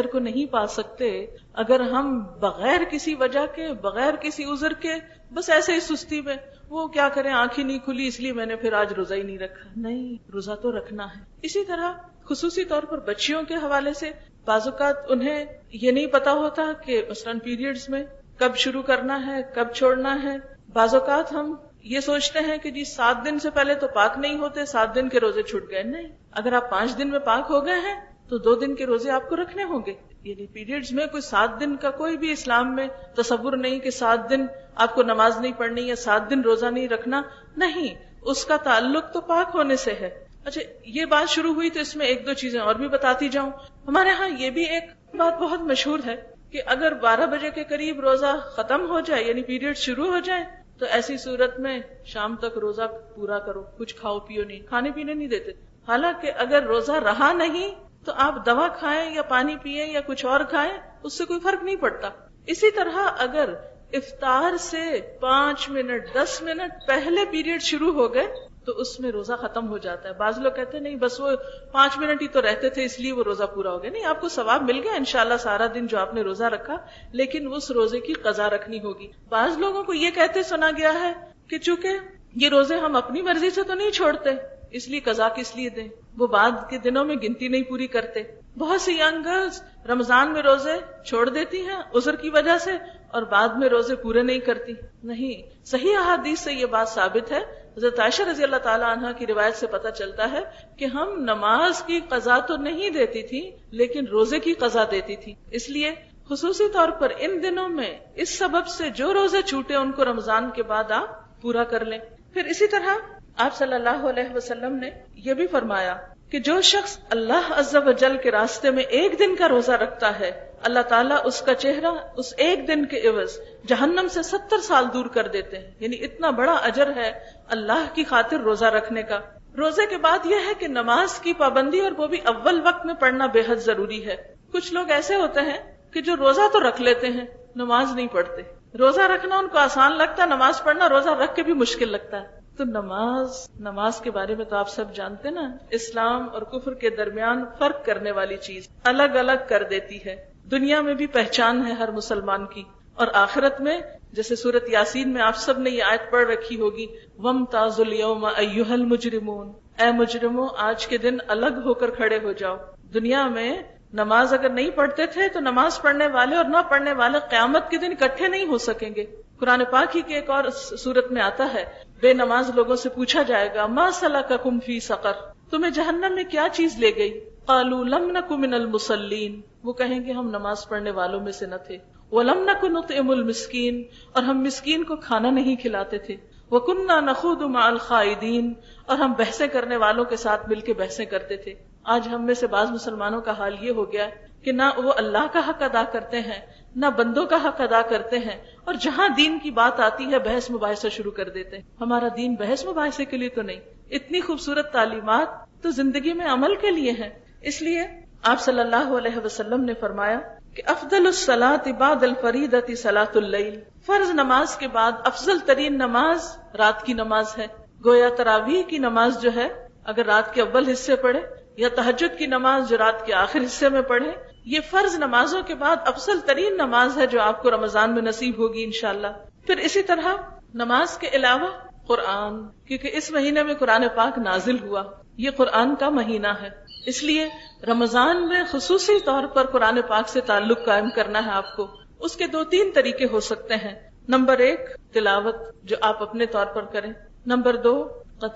کو نہیں پا سکتے۔ اگر ہم بغیر کسی وجہ کے، بغیر کسی عذر کے، بس ایسے ہی سستی میں وہ کیا کریں، آنکھیں نہیں کھلی اس لیے میں نے پھر آج روزہ ہی نہیں رکھا، نہیں، روزہ تو رکھنا ہے۔ اسی طرح خصوصی طور پر بچیوں کے حوالے سے بعض اوقات انہیں یہ نہیں پتا ہوتا کہ مثلاً پیریڈز میں کب شروع کرنا ہے، کب چھوڑنا ہے۔ بعض اوقات ہم یہ سوچتے ہیں کہ جی 7 دن سے پہلے تو پاک نہیں ہوتے، 7 دن کے روزے چھوٹ گئے۔ نہیں، اگر آپ 5 دن میں پاک ہو گئے ہیں تو 2 دن کے روزے آپ کو رکھنے ہوں گے۔ یعنی پیریڈز میں کوئی 7 دن کا کوئی بھی اسلام میں تصور نہیں کہ 7 دن آپ کو نماز نہیں پڑھنی یا 7 دن روزہ نہیں رکھنا، نہیں، اس کا تعلق تو پاک ہونے سے ہے۔ اچھا، یہ بات شروع ہوئی تو اس میں 1-2 چیزیں اور بھی بتاتی جاؤں۔ ہمارے ہاں یہ بھی ایک بات بہت مشہور ہے کہ اگر 12 بجے کے قریب روزہ ختم ہو جائے، یعنی پیریڈ شروع ہو جائے، تو ایسی صورت میں شام تک روزہ پورا کرو، کچھ کھاؤ پیو نہیں، کھانے پینے نہیں دیتے۔ حالانکہ اگر روزہ رہا نہیں تو آپ دوا کھائیں یا پانی پیئیں یا کچھ اور کھائیں، اس سے کوئی فرق نہیں پڑتا۔ اسی طرح اگر افطار سے 5 منٹ 10 منٹ پہلے پیریڈ شروع ہو گئے تو اس میں روزہ ختم ہو جاتا ہے۔ بعض لوگ کہتے ہیں نہیں، بس وہ 5 منٹ ہی تو رہتے تھے اس لیے وہ روزہ پورا ہو گیا۔ نہیں، آپ کو ثواب مل گیا انشاءاللہ سارا دن جو آپ نے روزہ رکھا، لیکن اس روزے کی قضا رکھنی ہوگی۔ بعض لوگوں کو یہ کہتے سنا گیا ہے کہ چونکہ یہ روزے ہم اپنی مرضی سے تو نہیں چھوڑتے، اس لیے قضا کس لیے دیں، وہ بعد کے دنوں میں گنتی نہیں پوری کرتے۔ بہت سی ینگ گرلز رمضان میں روزے چھوڑ دیتی ہیں عذر کی وجہ سے اور بعد میں روزے پورے نہیں کرتی۔ نہیں، صحیح احادیث سے یہ بات ثابت ہے۔ حضرت عائشہ رضی اللہ تعالی عنہ کی روایت سے پتہ چلتا ہے کہ ہم نماز کی قضا تو نہیں دیتی تھی لیکن روزے کی قضا دیتی تھی۔ اس لیے خصوصی طور پر ان دنوں میں اس سبب سے جو روزے چھوٹے ان کو رمضان کے بعد آپ پورا کر لیں۔ پھر اسی طرح آپ صلی اللہ علیہ وسلم نے یہ بھی فرمایا کہ جو شخص اللہ عز و جل کے راستے میں 1 دن کا روزہ رکھتا ہے، اللہ تعالیٰ اس کا چہرہ اس 1 دن کے عوض جہنم سے 70 سال دور کر دیتے ہیں۔ یعنی اتنا بڑا اجر ہے اللہ کی خاطر روزہ رکھنے کا۔ روزے کے بعد یہ ہے کہ نماز کی پابندی، اور وہ بھی اول وقت میں پڑھنا بے حد ضروری ہے. کچھ لوگ ایسے ہوتے ہیں کہ جو روزہ تو رکھ لیتے ہیں، نماز نہیں پڑھتے. روزہ رکھنا ان کو آسان لگتا ہے، نماز پڑھنا روزہ رکھ کے بھی مشکل لگتا ہے. تو نماز کے بارے میں تو آپ سب جانتے نا، اسلام اور کفر کے درمیان فرق کرنے والی چیز، الگ الگ کر دیتی ہے. دنیا میں بھی پہچان ہے ہر مسلمان کی، اور آخرت میں جیسے سورۃ یاسین میں آپ سب نے یہ آیت پڑھ رکھی ہوگی، وَامْتَازُوا الْيَوْمَ أَيُّهَا الْمُجْرِمُونَ، اے مجرموں آج کے دن الگ ہو کر کھڑے ہو جاؤ. دنیا میں نماز اگر نہیں پڑھتے تھے تو نماز پڑھنے والے اور نہ پڑھنے والے قیامت کے دن اکٹھے نہیں ہو سکیں گے. قرآن پاک ہی کے ایک اور سورت میں آتا ہے، بے نماز لوگوں سے پوچھا جائے گا، ما سلککم فی سقر، تمہیں جہنم میں کیا چیز لے گئی؟ قالوا لم نک من المصلین، وہ کہیں گے ہم نماز پڑھنے والوں میں سے نہ تھے. ولم نک نطعم المسکین، اور ہم مسکین کو کھانا نہیں کھلاتے تھے. وکنا نخوض مع الخائضین، اور ہم بحثیں کرنے والوں کے ساتھ مل کے بحثیں کرتے تھے. آج ہم میں سے بعض مسلمانوں کا حال یہ ہو گیا کہ نہ وہ اللہ کا حق ادا کرتے ہیں، نہ بندوں کا حق ادا کرتے ہیں، اور جہاں دین کی بات آتی ہے بحث مباحثہ شروع کر دیتے ہیں. ہمارا دین بحث مباحثے کے لیے تو نہیں، اتنی خوبصورت تعلیمات تو زندگی میں عمل کے لیے ہیں. اس لیے آپ صلی اللہ علیہ وسلم نے فرمایا کہ افضل الصلاة بعد الفریضۃ صلاۃ اللیل، فرض نماز کے بعد افضل ترین نماز رات کی نماز ہے. گویا تراویح کی نماز جو ہے اگر رات کے اول حصے پڑھے، یا تہجد کی نماز جو رات کے آخر حصے میں پڑھے، یہ فرض نمازوں کے بعد افضل ترین نماز ہے جو آپ کو رمضان میں نصیب ہوگی انشاءاللہ. پھر اسی طرح نماز کے علاوہ قرآن، کیونکہ اس مہینے میں قرآن پاک نازل ہوا، یہ قرآن کا مہینہ ہے، اس لیے رمضان میں خصوصی طور پر قرآن پاک سے تعلق قائم کرنا ہے آپ کو. اس کے 2-3 طریقے ہو سکتے ہیں. نمبر 1 تلاوت جو آپ اپنے طور پر کریں. نمبر 2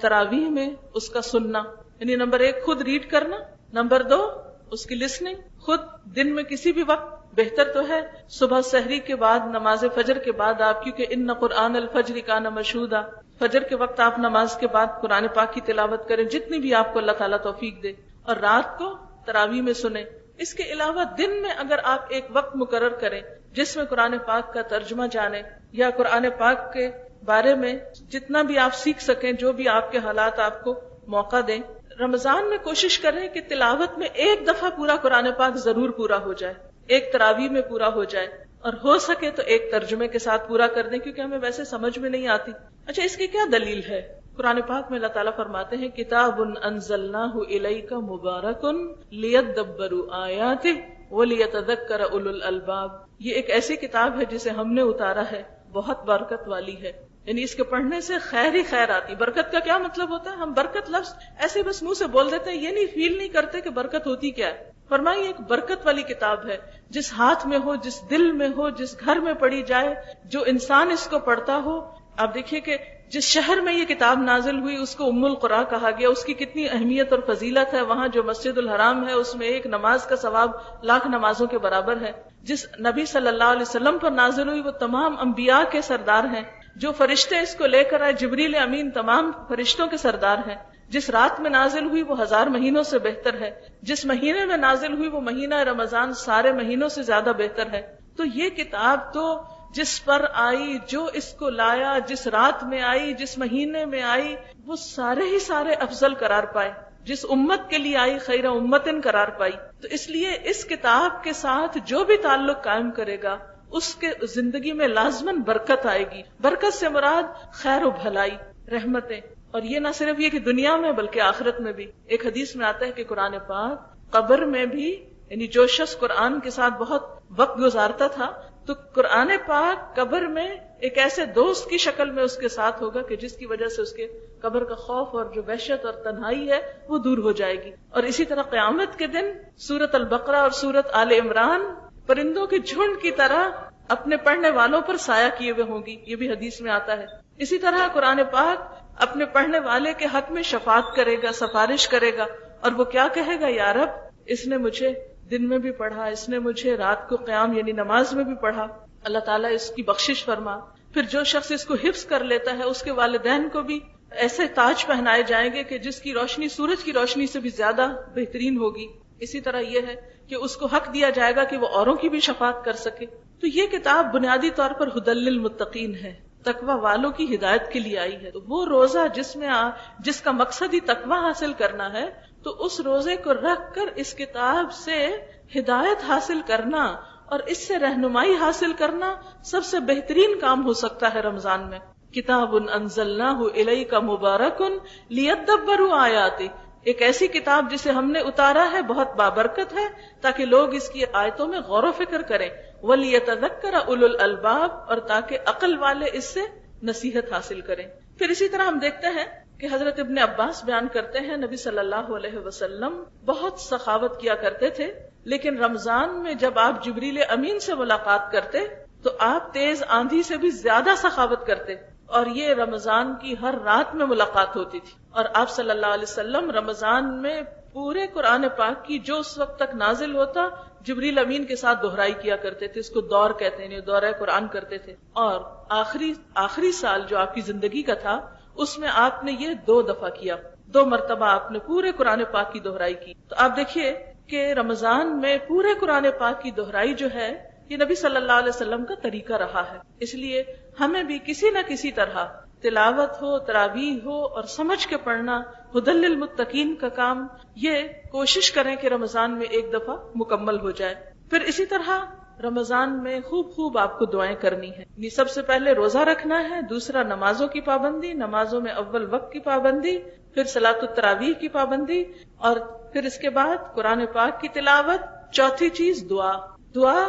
تراویح میں اس کا سننا، یعنی نمبر 1 خود ریڈ کرنا. نمبر 2 اس کی لسننگ، خود دن میں کسی بھی وقت، بہتر تو ہے صبح سحری کے بعد، نماز فجر کے بعد آپ، کیونکہ ان قرآن الفجر کان مشہودا، فجر کے وقت آپ نماز کے بعد قرآن پاک کی تلاوت کریں جتنی بھی آپ کو اللہ تعالیٰ توفیق دے، اور رات کو تراویح میں سنیں. اس کے علاوہ دن میں اگر آپ ایک وقت مقرر کریں جس میں قرآن پاک کا ترجمہ جانیں، یا قرآن پاک کے بارے میں جتنا بھی آپ سیکھ سکیں، جو بھی آپ کے حالات آپ کو موقع دیں. رمضان میں کوشش کریں کہ تلاوت میں ایک دفعہ پورا قرآن پاک ضرور پورا ہو جائے، ایک تراویح میں پورا ہو جائے، اور ہو سکے تو ایک ترجمے کے ساتھ پورا کر دیں، کیونکہ ہمیں ویسے سمجھ میں نہیں آتی. اچھا اس کی کیا دلیل ہے؟ قرآن پاک میں اللہ تعالیٰ فرماتے ہیں کتاب انزلناہ الیک مبارک لیدبروا آیاتہ ولیتذکر اولو الالباب، یہ ایک ایسی کتاب ہے جسے ہم نے اتارا ہے، بہت برکت والی ہے، یعنی اس کے پڑھنے سے خیر ہی خیر آتی. برکت کا کیا مطلب ہوتا ہے؟ ہم برکت لفظ ایسے بس منہ سے بول دیتے ہیں، یہ نہیں فیل نہیں کرتے کہ برکت ہوتی کیا ہے. فرمائیے ایک برکت والی کتاب ہے، جس ہاتھ میں ہو، جس دل میں ہو، جس گھر میں پڑھی جائے، جو انسان اس کو پڑھتا ہو. آپ دیکھیے کہ جس شہر میں یہ کتاب نازل ہوئی اس کو ام القرا کہا گیا، اس کی کتنی اہمیت اور فضیلت ہے. وہاں جو مسجد الحرام ہے اس میں ایک نماز کا ثواب 1,00,000 نمازوں کے برابر ہے. جس نبی صلی اللہ علیہ وسلم پر نازل ہوئی وہ تمام انبیاء کے سردار ہیں. جو فرشتے اس کو لے کر آئے جبریل امین تمام فرشتوں کے سردار ہیں. جس رات میں نازل ہوئی وہ 1000 مہینوں سے بہتر ہے. جس مہینے میں نازل ہوئی وہ مہینہ رمضان سارے مہینوں سے زیادہ بہتر ہے. تو یہ کتاب تو جس پر آئی، جو اس کو لایا، جس رات میں آئی، جس مہینے میں آئی، وہ سارے ہی سارے افضل قرار پائے. جس امت کے لیے آئی خیر امتن قرار پائی. تو اس لیے اس کتاب کے ساتھ جو بھی تعلق قائم کرے گا اس کے زندگی میں لازماً برکت آئے گی. برکت سے مراد خیر و بھلائی، رحمتیں، اور یہ نہ صرف یہ کہ دنیا میں بلکہ آخرت میں بھی. ایک حدیث میں آتا ہے کہ قرآن پاک قبر میں بھی، یعنی جو شخص قرآن کے ساتھ بہت وقت گزارتا تھا تو قرآن پاک قبر میں ایک ایسے دوست کی شکل میں اس کے ساتھ ہوگا کہ جس کی وجہ سے اس کے قبر کا خوف اور جو وحشت اور تنہائی ہے وہ دور ہو جائے گی. اور اسی طرح قیامت کے دن سورۃ البقرہ اور سورۃ آل عمران پرندوں کے جھنڈ کی طرح اپنے پڑھنے والوں پر سایہ کیے ہوئے ہوں گی، یہ بھی حدیث میں آتا ہے. اسی طرح قرآن پاک اپنے پڑھنے والے کے حق میں شفاعت کرے گا، سفارش کرے گا، اور وہ کیا کہے گا؟ یا رب اس نے مجھے دن میں بھی پڑھا، اس نے مجھے رات کو قیام یعنی نماز میں بھی پڑھا، اللہ تعالیٰ اس کی بخشش فرما. پھر جو شخص اس کو حفظ کر لیتا ہے اس کے والدین کو بھی ایسے تاج پہنائے جائیں گے کہ جس کی روشنی سورج کی روشنی سے بھی زیادہ بہترین ہوگی. اسی طرح یہ ہے کہ اس کو حق دیا جائے گا کہ وہ اوروں کی بھی شفاعت کر سکے. تو یہ کتاب بنیادی طور پر ہدی للمتقین ہے، تقوی والوں کی ہدایت کے لیے آئی ہے. تو وہ روزہ جس کا مقصد ہی تقوی حاصل کرنا ہے، تو اس روزے کو رکھ کر اس کتاب سے ہدایت حاصل کرنا اور اس سے رہنمائی حاصل کرنا سب سے بہترین کام ہو سکتا ہے رمضان میں. کتاب انزلناہ الیک مبارک لیدبروا آیاتہ، ایک ایسی کتاب جسے ہم نے اتارا ہے، بہت بابرکت ہے، تاکہ لوگ اس کی آیتوں میں غور و فکر کریں. وَلِيَتَذَكَّرَ أُولُو الْأَلْبَابِ، اور تاکہ عقل والے اس سے نصیحت حاصل کریں. پھر اسی طرح ہم دیکھتے ہیں کہ حضرت ابن عباس بیان کرتے ہیں نبی صلی اللہ علیہ وسلم بہت سخاوت کیا کرتے تھے، لیکن رمضان میں جب آپ جبریل امین سے ملاقات کرتے تو آپ تیز آندھی سے بھی زیادہ سخاوت کرتے، اور یہ رمضان کی ہر رات میں ملاقات ہوتی تھی. اور آپ صلی اللہ علیہ وسلم رمضان میں پورے قرآن پاک کی جو اس وقت تک نازل ہوتا جبریل امین کے ساتھ دہرائی کیا کرتے تھے. اس کو دور کہتے ہیں، دورہ قرآن کرتے تھے. اور آخری سال جو آپ کی زندگی کا تھا اس میں آپ نے یہ 2 دفعہ کیا، 2 مرتبہ آپ نے پورے قرآن پاک کی دہرائی کی. تو آپ دیکھیے کہ رمضان میں پورے قرآن پاک کی دہرائی جو ہے یہ نبی صلی اللہ علیہ وسلم کا طریقہ رہا ہے. اس لیے ہمیں بھی کسی نہ کسی طرح تلاوت ہو، تراویح ہو اور سمجھ کے پڑھنا، ھدی للمتقین کا کام، یہ کوشش کریں کہ رمضان میں 1 دفعہ مکمل ہو جائے. پھر اسی طرح رمضان میں خوب آپ کو دعائیں کرنی ہیں. سب سے پہلے روزہ رکھنا ہے، دوسرا نمازوں کی پابندی، نمازوں میں اول وقت کی پابندی، پھر صلاۃ التراویح کی پابندی، اور پھر اس کے بعد قرآن پاک کی تلاوت. چوتھی چیز دعا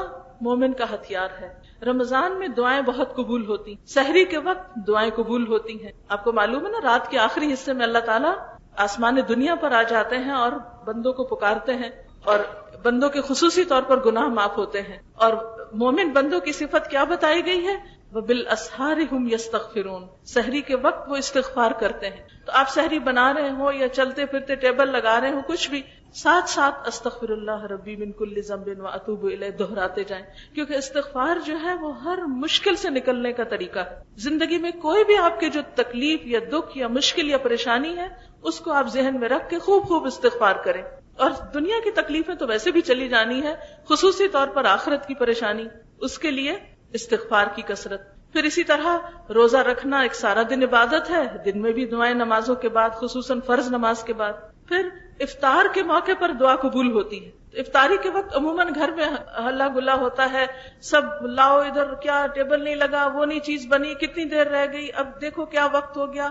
مومن کا ہتھیار ہے. رمضان میں دعائیں بہت قبول ہوتی، سحری کے وقت دعائیں قبول ہوتی ہیں. آپ کو معلوم ہے نا، رات کے آخری حصے میں اللہ تعالیٰ آسمان دنیا پر آ جاتے ہیں اور بندوں کو پکارتے ہیں، اور بندوں کے خصوصی طور پر گناہ معاف ہوتے ہیں. اور مومن بندوں کی صفت کیا بتائی گئی ہے؟ وَبِالْأَسْحَارِ هُمْ يَسْتَغْفِرُونَ، سحری کے وقت وہ استغفار کرتے ہیں. تو آپ سحری بنا رہے ہو یا چلتے پھرتے ٹیبل لگا رہے ہو، کچھ بھی، ساتھ استغفر اللہ ربی من کل ذنب واتوب الیہ دہراتے جائیں، کیونکہ استغفار جو ہے وہ ہر مشکل سے نکلنے کا طریقہ ہے. زندگی میں کوئی بھی آپ کے جو تکلیف یا دکھ یا مشکل یا پریشانی ہے، اس کو آپ ذہن میں رکھ کے خوب استغفار کریں. اور دنیا کی تکلیفیں تو ویسے بھی چلی جانی ہے، خصوصی طور پر آخرت کی پریشانی، اس کے لیے استغفار کی کثرت. پھر اسی طرح روزہ رکھنا ایک سارا دن عبادت ہے، دن میں بھی دعائیں نمازوں کے بعد، خصوصاً فرض نماز کے بعد. پھر افطار کے موقع پر دعا قبول ہوتی ہے. افطاری کے وقت عموماً گھر میں ہلا گلا ہوتا ہے، سب لاؤ ادھر، کیا ٹیبل نہیں لگا، وہ نہیں چیز بنی، کتنی دیر رہ گئی، اب دیکھو کیا وقت ہو گیا،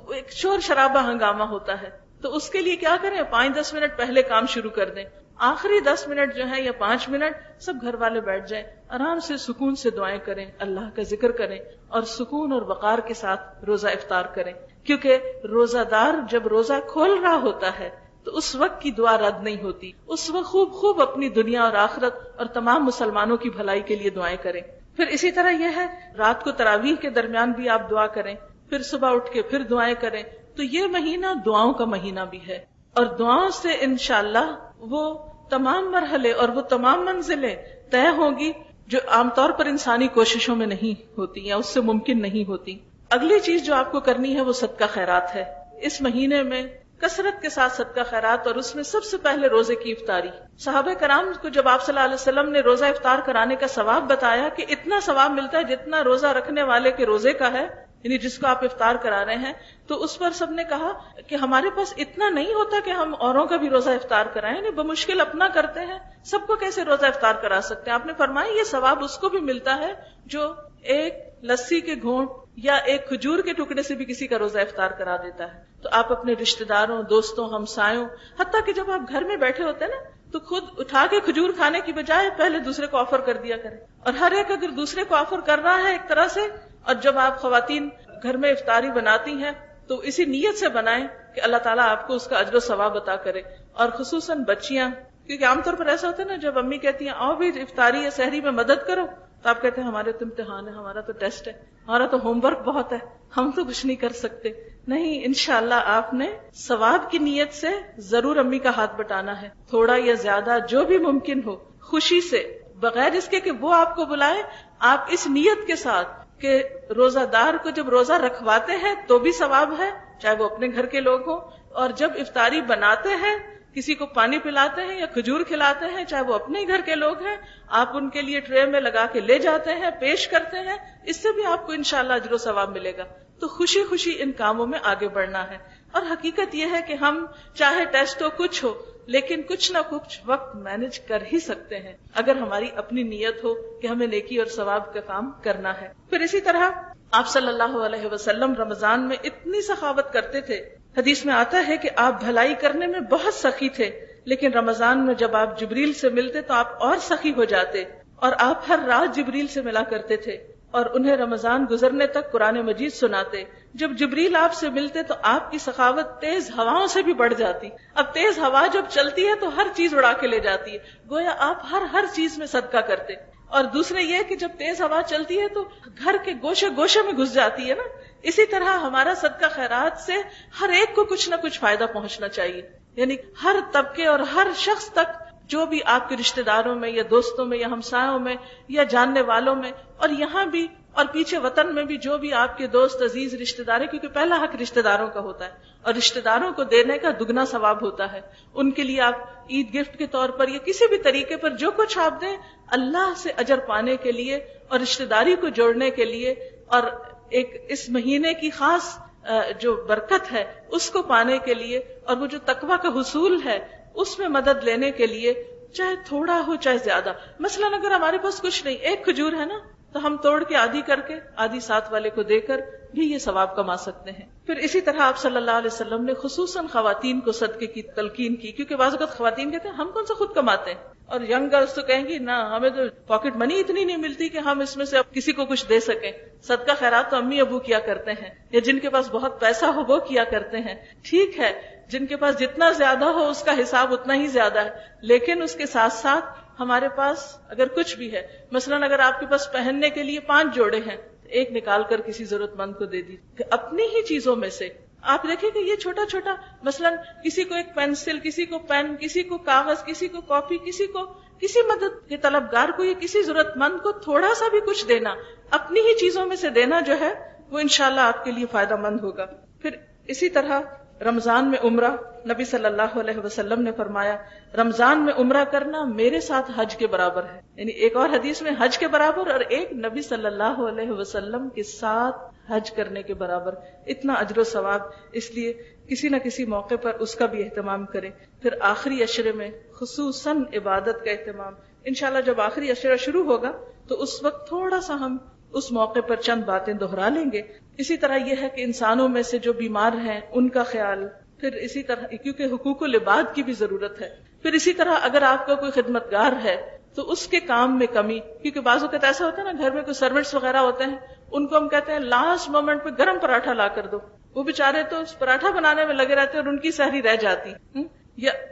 ایک شور شرابہ ہنگامہ ہوتا ہے. تو اس کے لیے کیا کریں؟ 5-10 منٹ پہلے کام شروع کر دیں. آخری 10 منٹ جو ہے یا 5 منٹ سب گھر والے بیٹھ جائیں، آرام سے سکون سے دعائیں کریں، اللہ کا ذکر کریں، اور سکون اور وقار کے ساتھ روزہ افطار کریں. کیونکہ روزہ دار جب روزہ کھول رہا ہوتا ہے تو اس وقت کی دعا رد نہیں ہوتی. اس وقت خوب اپنی دنیا اور آخرت اور تمام مسلمانوں کی بھلائی کے لیے دعائیں کریں. پھر اسی طرح یہ ہے رات کو تراویح کے درمیان بھی آپ دعا کریں، پھر صبح اٹھ کے پھر دعائیں کریں. تو یہ مہینہ دعاؤں کا مہینہ بھی ہے، اور دعاؤں سے انشاءاللہ وہ تمام مرحلے اور وہ تمام منزلیں طے ہوں گی جو عام طور پر انسانی کوششوں میں نہیں ہوتی یا اس سے ممکن نہیں ہوتی. اگلی چیز جو آپ کو کرنی ہے وہ صدقہ خیرات ہے. اس مہینے میں کثرت کے ساتھ صدقہ خیرات، اور اس میں سب سے پہلے روزے کی افطاری. صحابہ کرام کو جب آپ صلی اللہ علیہ وسلم نے روزہ افطار کرانے کا ثواب بتایا کہ اتنا ثواب ملتا ہے جتنا روزہ رکھنے والے کے روزے کا ہے، یعنی جس کو آپ افطار کرا رہے ہیں، تو اس پر سب نے کہا کہ ہمارے پاس اتنا نہیں ہوتا کہ ہم اوروں کا بھی روزہ افطار کرائیں، یعنی بمشکل اپنا کرتے ہیں، سب کو کیسے روزہ افطار کرا سکتے ہیں؟ آپ نے فرمایا یہ ثواب اس کو بھی ملتا ہے جو ایک لسی کے گھونٹ یا ایک کھجور کے ٹکڑے سے بھی کسی کا روزہ افطار کرا دیتا ہے. تو آپ اپنے رشتہ داروں، دوستوں، ہمسایوں، حتیٰ کہ جب آپ گھر میں بیٹھے ہوتے ہیں نا تو خود اٹھا کے کھجور کھانے کی بجائے پہلے دوسرے کو آفر کر دیا کریں. اور ہر ایک اگر دوسرے کو آفر کر رہا ہے ایک طرح سے، اور جب آپ خواتین گھر میں افطاری بناتی ہیں تو اسی نیت سے بنائیں کہ اللہ تعالیٰ آپ کو اس کا اجر و ثواب عطا کرے. اور خصوصاً بچیاں، کیونکہ عام طور پر ایسا ہوتا ہے نا، جب امی کہتی ہیں آؤ بھی افطاری یا سحری میں مدد کرو، تو آپ کہتے ہیں ہمارے تو امتحان ہے، ہمارا تو ٹیسٹ ہے، ہمارا تو ہوم ورک بہت ہے، ہم تو کچھ نہیں کر سکتے. نہیں، انشاءاللہ آپ نے ثواب کی نیت سے ضرور امی کا ہاتھ بٹانا ہے، تھوڑا یا زیادہ جو بھی ممکن ہو، خوشی سے، بغیر اس کے کہ وہ آپ کو بلائے. آپ اس نیت کے ساتھ کہ روزہ دار کو جب روزہ رکھواتے ہیں تو بھی ثواب ہے، چاہے وہ اپنے گھر کے لوگ ہوں، اور جب افطاری بناتے ہیں کسی کو پانی پلاتے ہیں یا کھجور کھلاتے ہیں، چاہے وہ اپنے ہی گھر کے لوگ ہیں، آپ ان کے لیے ٹرے میں لگا کے لے جاتے ہیں، پیش کرتے ہیں، اس سے بھی آپ کو انشاءاللہ اجر و ثواب ملے گا. تو خوشی خوشی ان کاموں میں آگے بڑھنا ہے. اور حقیقت یہ ہے کہ ہم چاہے ٹیسٹ ہو کچھ ہو، لیکن کچھ نہ کچھ وقت مینج کر ہی سکتے ہیں اگر ہماری اپنی نیت ہو کہ ہمیں نیکی اور ثواب کا کام کرنا ہے. پھر اسی طرح آپ صلی اللہ علیہ وسلم رمضان میں اتنی سخاوت کرتے تھے. حدیث میں آتا ہے کہ آپ بھلائی کرنے میں بہت سخی تھے، لیکن رمضان میں جب آپ جبریل سے ملتے تو آپ اور سخی ہو جاتے، اور آپ ہر رات جبریل سے ملا کرتے تھے اور انہیں رمضان گزرنے تک قرآن مجید سناتے. جب جبریل آپ سے ملتے تو آپ کی سخاوت تیز ہواؤں سے بھی بڑھ جاتی. اب تیز ہوا جب چلتی ہے تو ہر چیز اڑا کے لے جاتی ہے، گویا آپ ہر چیز میں صدقہ کرتے. اور دوسرے یہ کہ جب تیز ہوا چلتی ہے تو گھر کے گوشے گوشے میں گھس جاتی ہے نا. اسی طرح ہمارا صدقہ خیرات سے ہر ایک کو کچھ نہ کچھ فائدہ پہنچنا چاہیے، یعنی ہر طبقے اور ہر شخص تک، جو بھی آپ کے رشتہ داروں میں یا دوستوں میں یا ہمسایوں میں یا جاننے والوں میں، اور یہاں بھی اور پیچھے وطن میں بھی جو بھی آپ کے دوست عزیز رشتہ دار ہیں، کیونکہ پہلا حق رشتہ داروں کا ہوتا ہے اور رشتہ داروں کو دینے کا دگنا ثواب ہوتا ہے. ان کے لیے آپ عید گفٹ کے طور پر یا کسی بھی طریقے پر جو کچھ آپ دیں، اللہ سے اجر پانے کے لیے اور رشتہ داری کو جوڑنے کے لیے اور ایک اس مہینے کی خاص جو برکت ہے اس کو پانے کے لیے اور وہ جو تقویٰ کا حصول ہے اس میں مدد لینے کے لیے، چاہے تھوڑا ہو چاہے زیادہ. مثلا اگر ہمارے پاس کچھ نہیں، ایک کھجور ہے نا، تو ہم توڑ کے آدھی کر کے آدھی ساتھ والے کو دے کر بھی یہ ثواب کما سکتے ہیں. پھر اسی طرح آپ صلی اللہ علیہ وسلم نے خصوصاً خواتین کو صدقے کی تلقین کی، کیونکہ بعض اوقات خواتین کہتے ہیں ہم کون سا خود کماتے ہیں، اور ینگ گرلز تو کہیں گی نہ ہمیں تو پاکٹ منی اتنی نہیں ملتی کہ ہم اس میں سے اب کسی کو کچھ دے سکیں. صدقہ خیرات تو امی ابو کیا کرتے ہیں، یا جن کے پاس بہت پیسہ ہو وہ کیا کرتے ہیں. ٹھیک ہے، جن کے پاس جتنا زیادہ ہو اس کا حساب اتنا ہی زیادہ ہے، لیکن اس کے ساتھ ساتھ ہمارے پاس اگر کچھ بھی ہے، مثلا اگر آپ کے پاس پہننے کے لیے 5 جوڑے ہیں، ایک نکال کر کسی ضرورت مند کو دے دیجیے. اپنی ہی چیزوں میں سے آپ دیکھیں کہ یہ چھوٹا چھوٹا، مثلا کسی کو ایک پینسل، کسی کو پین، کسی کو کاغذ، کسی کو کاپی، کسی کو کسی مدد کے طلبگار کو یا کسی ضرورت مند کو تھوڑا سا بھی کچھ دینا، اپنی ہی چیزوں میں سے دینا جو ہے وہ انشاءاللہ آپ کے لیے فائدہ مند ہوگا. پھر اسی طرح رمضان میں عمرہ، نبی صلی اللہ علیہ وسلم نے فرمایا رمضان میں عمرہ کرنا میرے ساتھ حج کے برابر ہے. یعنی ایک اور حدیث میں حج کے برابر، اور ایک نبی صلی اللہ علیہ وسلم کے ساتھ حج کرنے کے برابر. اتنا اجر و ثواب، اس لیے کسی نہ کسی موقع پر اس کا بھی اہتمام کریں. پھر آخری عشرے میں خصوصاً عبادت کا اہتمام. انشاءاللہ جب آخری عشرہ شروع ہوگا تو اس وقت تھوڑا سا ہم اس موقع پر چند باتیں دہرا لیں گے. اسی طرح یہ ہے کہ انسانوں میں سے جو بیمار ہیں ان کا خیال، پھر اسی طرح کیونکہ حقوق العباد کی بھی ضرورت ہے. پھر اسی طرح اگر آپ کا کوئی خدمتگار ہے تو اس کے کام میں کمی، کیونکہ بعض اوقات ایسا ہوتا ہے نا، گھر میں کوئی سرونٹس وغیرہ ہوتے ہیں، ان کو ہم کہتے ہیں لاسٹ مومنٹ پہ گرم پراٹھا لا کر دو، وہ بیچارے تو اس پراٹھا بنانے میں لگے رہتے ہیں اور ان کی سحری رہ جاتی.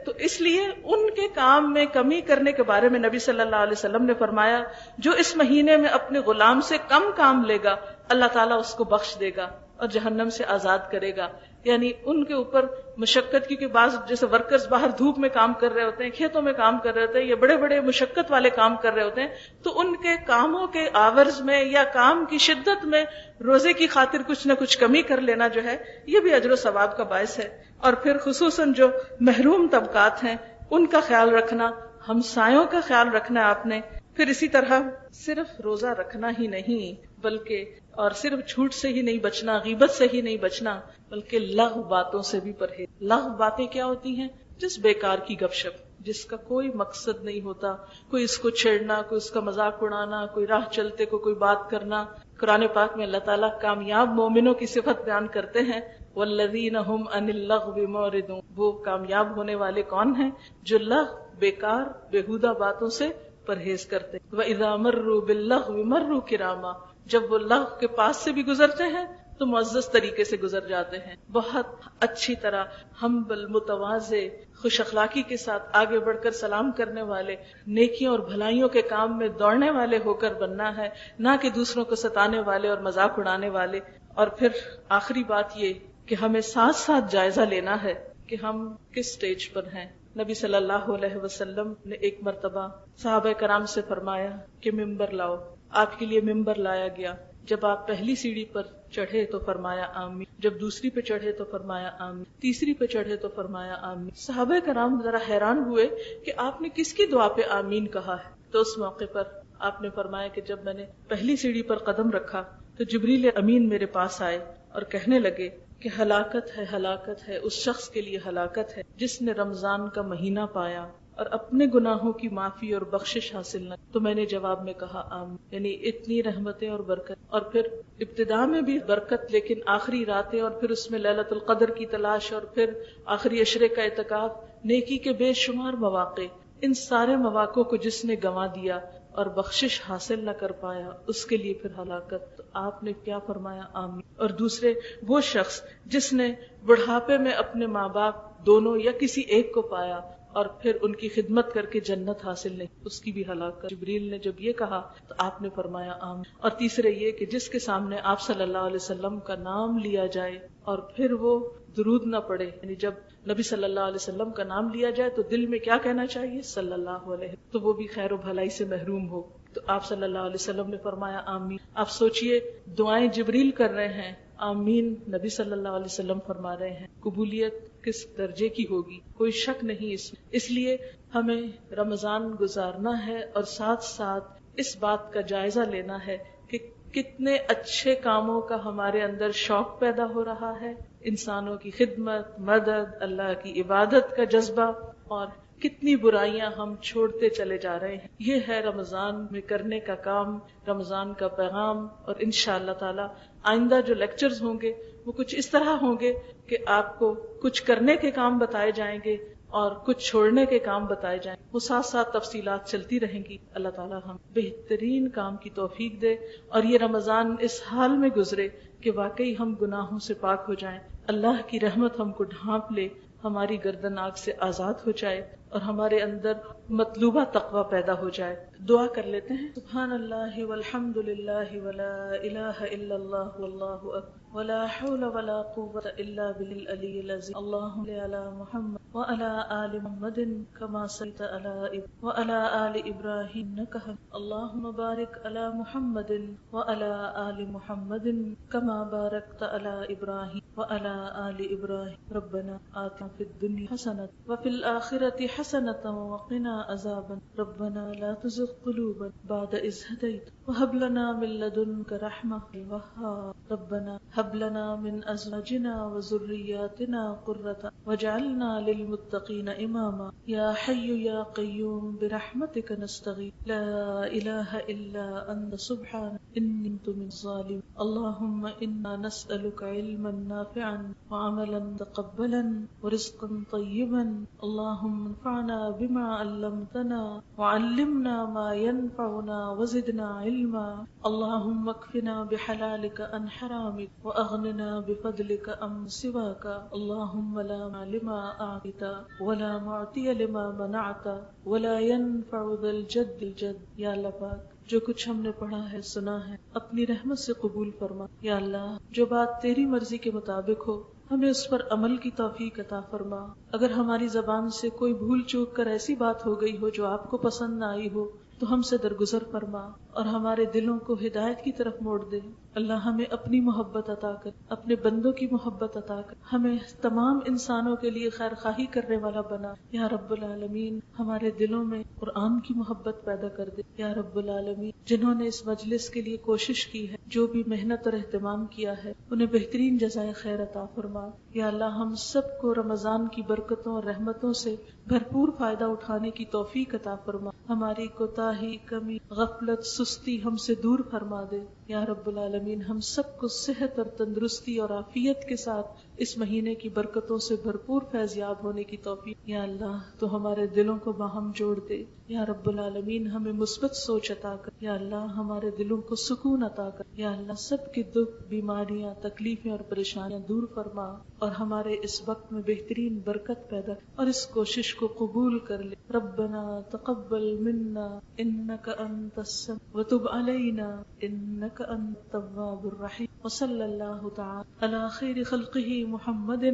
تو اس لیے ان کے کام میں کمی کرنے کے بارے میں نبی صلی اللہ علیہ وسلم نے فرمایا جو اس مہینے میں اپنے غلام سے کم کام لے گا اللہ تعالیٰ اس کو بخش دے گا اور جہنم سے آزاد کرے گا. یعنی ان کے اوپر مشقت، کیونکہ بعض جیسے ورکرز باہر دھوپ میں کام کر رہے ہوتے ہیں، کھیتوں میں کام کر رہے ہوتے ہیں، یا بڑے بڑے مشقت والے کام کر رہے ہوتے ہیں، تو ان کے کاموں کے آورز میں یا کام کی شدت میں روزے کی خاطر کچھ نہ کچھ کمی کر لینا جو ہے یہ بھی اجر و ثواب کا باعث ہے. اور پھر خصوصاً جو محروم طبقات ہیں ان کا خیال رکھنا، ہمسایوں کا خیال رکھنا آپ نے. پھر اسی طرح صرف روزہ رکھنا ہی نہیں بلکہ اور صرف جھوٹ سے ہی نہیں بچنا، غیبت سے ہی نہیں بچنا، بلکہ لغو باتوں سے بھی پرہیز. لغو باتیں کیا ہوتی ہیں؟ جس بیکار کی گپ شپ جس کا کوئی مقصد نہیں ہوتا، کوئی اس کو چھیڑنا، کوئی اس کا مذاق اڑانا، کوئی راہ چلتے کو کوئی بات کرنا. قرآن پاک میں اللہ تعالیٰ کامیاب مومنوں کی صفت بیان کرتے ہیں والذین هم عن اللغو معرضون. وہ کامیاب ہونے والے کون ہیں؟ جو لغو، بیکار، بیہودہ باتوں سے پرہیز کرتے. وَإِذَا مَرُّوا بِاللَّغْوِ مَرُّوا كِرَامًا. جب وہ لغو کے پاس سے بھی گزرتے ہیں تو معزز طریقے سے گزر جاتے ہیں. بہت اچھی طرح ہمبل، متواضع، خوش اخلاقی کے ساتھ آگے بڑھ کر سلام کرنے والے، نیکیوں اور بھلائیوں کے کام میں دوڑنے والے ہو کر بننا ہے، نہ کہ دوسروں کو ستانے والے اور مذاق اڑانے والے. اور پھر آخری بات یہ کہ ہمیں ساتھ ساتھ جائزہ لینا ہے کہ ہم کس سٹیج پر ہیں. نبی صلی اللہ علیہ وسلم نے ایک مرتبہ صحابہ کرام سے فرمایا کہ ممبر لاؤ. آپ کے لیے ممبر لایا گیا. جب آپ پہلی سیڑھی پر چڑھے تو فرمایا آمین، جب دوسری پہ چڑھے تو فرمایا آمین، تیسری پہ چڑھے تو فرمایا آمین۔ صحابہ کرام ذرا حیران ہوئے کہ آپ نے کس کی دعا پہ آمین کہا ہے؟ تو اس موقع پر آپ نے فرمایا کہ جب میں نے پہلی سیڑھی پر قدم رکھا تو جبریل امین میرے پاس آئے اور کہنے لگے کہ ہلاکت ہے اس شخص کے لیے ہلاکت ہے جس نے رمضان کا مہینہ پایا اور اپنے گناہوں کی معافی اور بخشش حاصل نہ۔ تو میں نے جواب میں کہا آمین، یعنی اتنی رحمتیں اور برکت، اور پھر ابتدا میں بھی برکت لیکن آخری راتیں اور پھر اس میں لیلۃ القدر کی تلاش اور پھر آخری عشرے کا اعتکاف، نیکی کے بے شمار مواقع، ان سارے مواقع کو جس نے گنوا دیا اور بخشش حاصل نہ کر پایا اس کے لیے پھر ہلاکت۔ تو آپ نے کیا فرمایا آمین۔ اور دوسرے وہ شخص جس نے بڑھاپے میں اپنے ماں باپ دونوں یا کسی ایک کو پایا اور پھر ان کی خدمت کر کے جنت حاصل نہیں، اس کی بھی ہلاکت۔ جبریل نے جب یہ کہا تو آپ نے فرمایا آمین۔ اور تیسرے یہ کہ جس کے سامنے آپ صلی اللہ علیہ وسلم کا نام لیا جائے اور پھر وہ درود نہ پڑے، یعنی جب نبی صلی اللہ علیہ وسلم کا نام لیا جائے تو دل میں کیا کہنا چاہیے؟ صلی اللہ علیہ، تو وہ بھی خیر و بھلائی سے محروم ہو۔ تو آپ صلی اللہ علیہ وسلم نے فرمایا آمین۔ آپ سوچئے دعائیں جبریل کر رہے ہیں، آمین نبی صلی اللہ علیہ وسلم فرما رہے ہیں، قبولیت کس درجے کی ہوگی، کوئی شک نہیں اس لیے ہمیں رمضان گزارنا ہے اور ساتھ ساتھ اس بات کا جائزہ لینا ہے کہ کتنے اچھے کاموں کا ہمارے اندر شوق پیدا ہو رہا ہے، انسانوں کی خدمت، مدد، اللہ کی عبادت کا جذبہ، اور کتنی برائیاں ہم چھوڑتے چلے جا رہے ہیں۔ یہ ہے رمضان میں کرنے کا کام، رمضان کا پیغام۔ اور انشاءاللہ تعالی آئندہ جو لیکچرز ہوں گے وہ کچھ اس طرح ہوں گے کہ آپ کو کچھ کرنے کے کام بتائے جائیں گے اور کچھ چھوڑنے کے کام بتائے جائیں گے، وہ ساتھ ساتھ تفصیلات چلتی رہیں گی۔ اللہ تعالی ہم بہترین کام کی توفیق دے اور یہ رمضان اس حال میں گزرے کہ واقعی ہم گناہوں سے پاک ہو جائیں، اللہ کی رحمت ہم کو ڈھانپ لے، ہماری گردن آگ سے آزاد ہو جائے اور ہمارے اندر مطلوبہ تقوی پیدا ہو جائے۔ دعا کر لیتے ہیں۔ سبحان اللہ والحمد للہ ولا الہ الا اللہ واللہ اکبر ولا حول ولا قوة الا بالعلی العظیم۔ اللہم صل علی محمد وعلی آل محمد کما صلیت علی وعلی آل ابراہیم انک حمید۔ اللہم بارک علی محمد وعلی آل محمد کما بارکت علی ابراہیم وعلی آل ابراہیم۔ ربنا آتنا فی الدنیا حسنۃ وفی الآخرۃ حسنۃ وقنا عذاب النار۔ ربنا لا تزغ قلوبنا بعد إذ هديتنا وهب لنا من لدنك رحمة الوهاب۔ ربنا هب لنا من أزواجنا وذرياتنا قرة واجعلنا للمتقين إماما۔ يا حي يا قيوم برحمتك نستغيث لا إله إلا أنت سبحانك إني كنت من الظالمين۔ اللهم إنا نسألك علما نافعا وعملا متقبلا ورزقا طيبا۔ اللهم انفعنا بما علمتنا وعلمنا ما ينفعنا وزدنا علما۔ اللهم اكفنا بحلالك عن حرامك وأغننا بفضلك عمن سواك۔ اللهم لا مانع لما أعطيت ولا معطي لما منعت ولا ينفع ذا الجد الجد۔ یا اللہ پاک جو کچھ ہم نے پڑھا ہے سنا ہے اپنی رحمت سے قبول فرما۔ یا اللہ جو بات تیری مرضی کے مطابق ہو ہمیں اس پر عمل کی توفیق عطا فرما۔ اگر ہماری زبان سے کوئی بھول چوک کر ایسی بات ہو گئی ہو جو آپ کو پسند نہ آئی ہو تو ہم سے درگزر فرما اور ہمارے دلوں کو ہدایت کی طرف موڑ دے۔ اللہ ہمیں اپنی محبت عطا کر، اپنے بندوں کی محبت عطا کر، ہمیں تمام انسانوں کے لیے خیر خواہی کرنے والا بنا۔ یا رب العالمین ہمارے دلوں میں قرآن کی محبت پیدا کر دے۔ یا رب العالمین جنہوں نے اس مجلس کے لیے کوشش کی ہے، جو بھی محنت اور اہتمام کیا ہے، انہیں بہترین جزائے خیر عطا فرما۔ یا اللہ ہم سب کو رمضان کی برکتوں اور رحمتوں سے بھرپور فائدہ اٹھانے کی توفیق عطا فرما۔ ہماری کوتاہی، کمی، غفلت، سستی ہم سے دور فرما دے۔ یا رب العالمین ہم سب کو صحت اور تندرستی اور عافیت کے ساتھ اس مہینے کی برکتوں سے بھرپور فیض یاب ہونے کی توفیق۔ یا اللہ تو ہمارے دلوں کو باہم جوڑ دے۔ یا رب العالمین ہمیں مثبت سوچ عطا کر۔ یا اللہ ہمارے دلوں کو سکون عطا کر۔ یا اللہ سب کے دکھ، بیماریاں، تکلیفیں اور پریشانیاں دور فرما اور ہمارے اس وقت میں بہترین برکت پیدا اور اس کوشش کو قبول کر لے۔ ربنا تقبل منا انک انت السمیع وتب علینا انک انت التواب الرحیم۔ وصلی اللہ تعالی علی خیر خلقہ محمد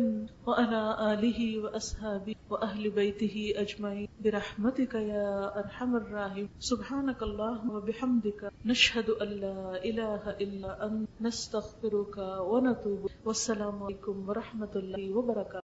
وعلى آلہ وأصحابہ وأہل بیتہ اجمعین برحمتک یا ارحم الراحمین. سبحانک اللہم وبحمدک نشہد ان لا الہ الا انت نستغفرک ونتوب. والسلام علیکم ورحمۃ اللہ وبرکاتہ.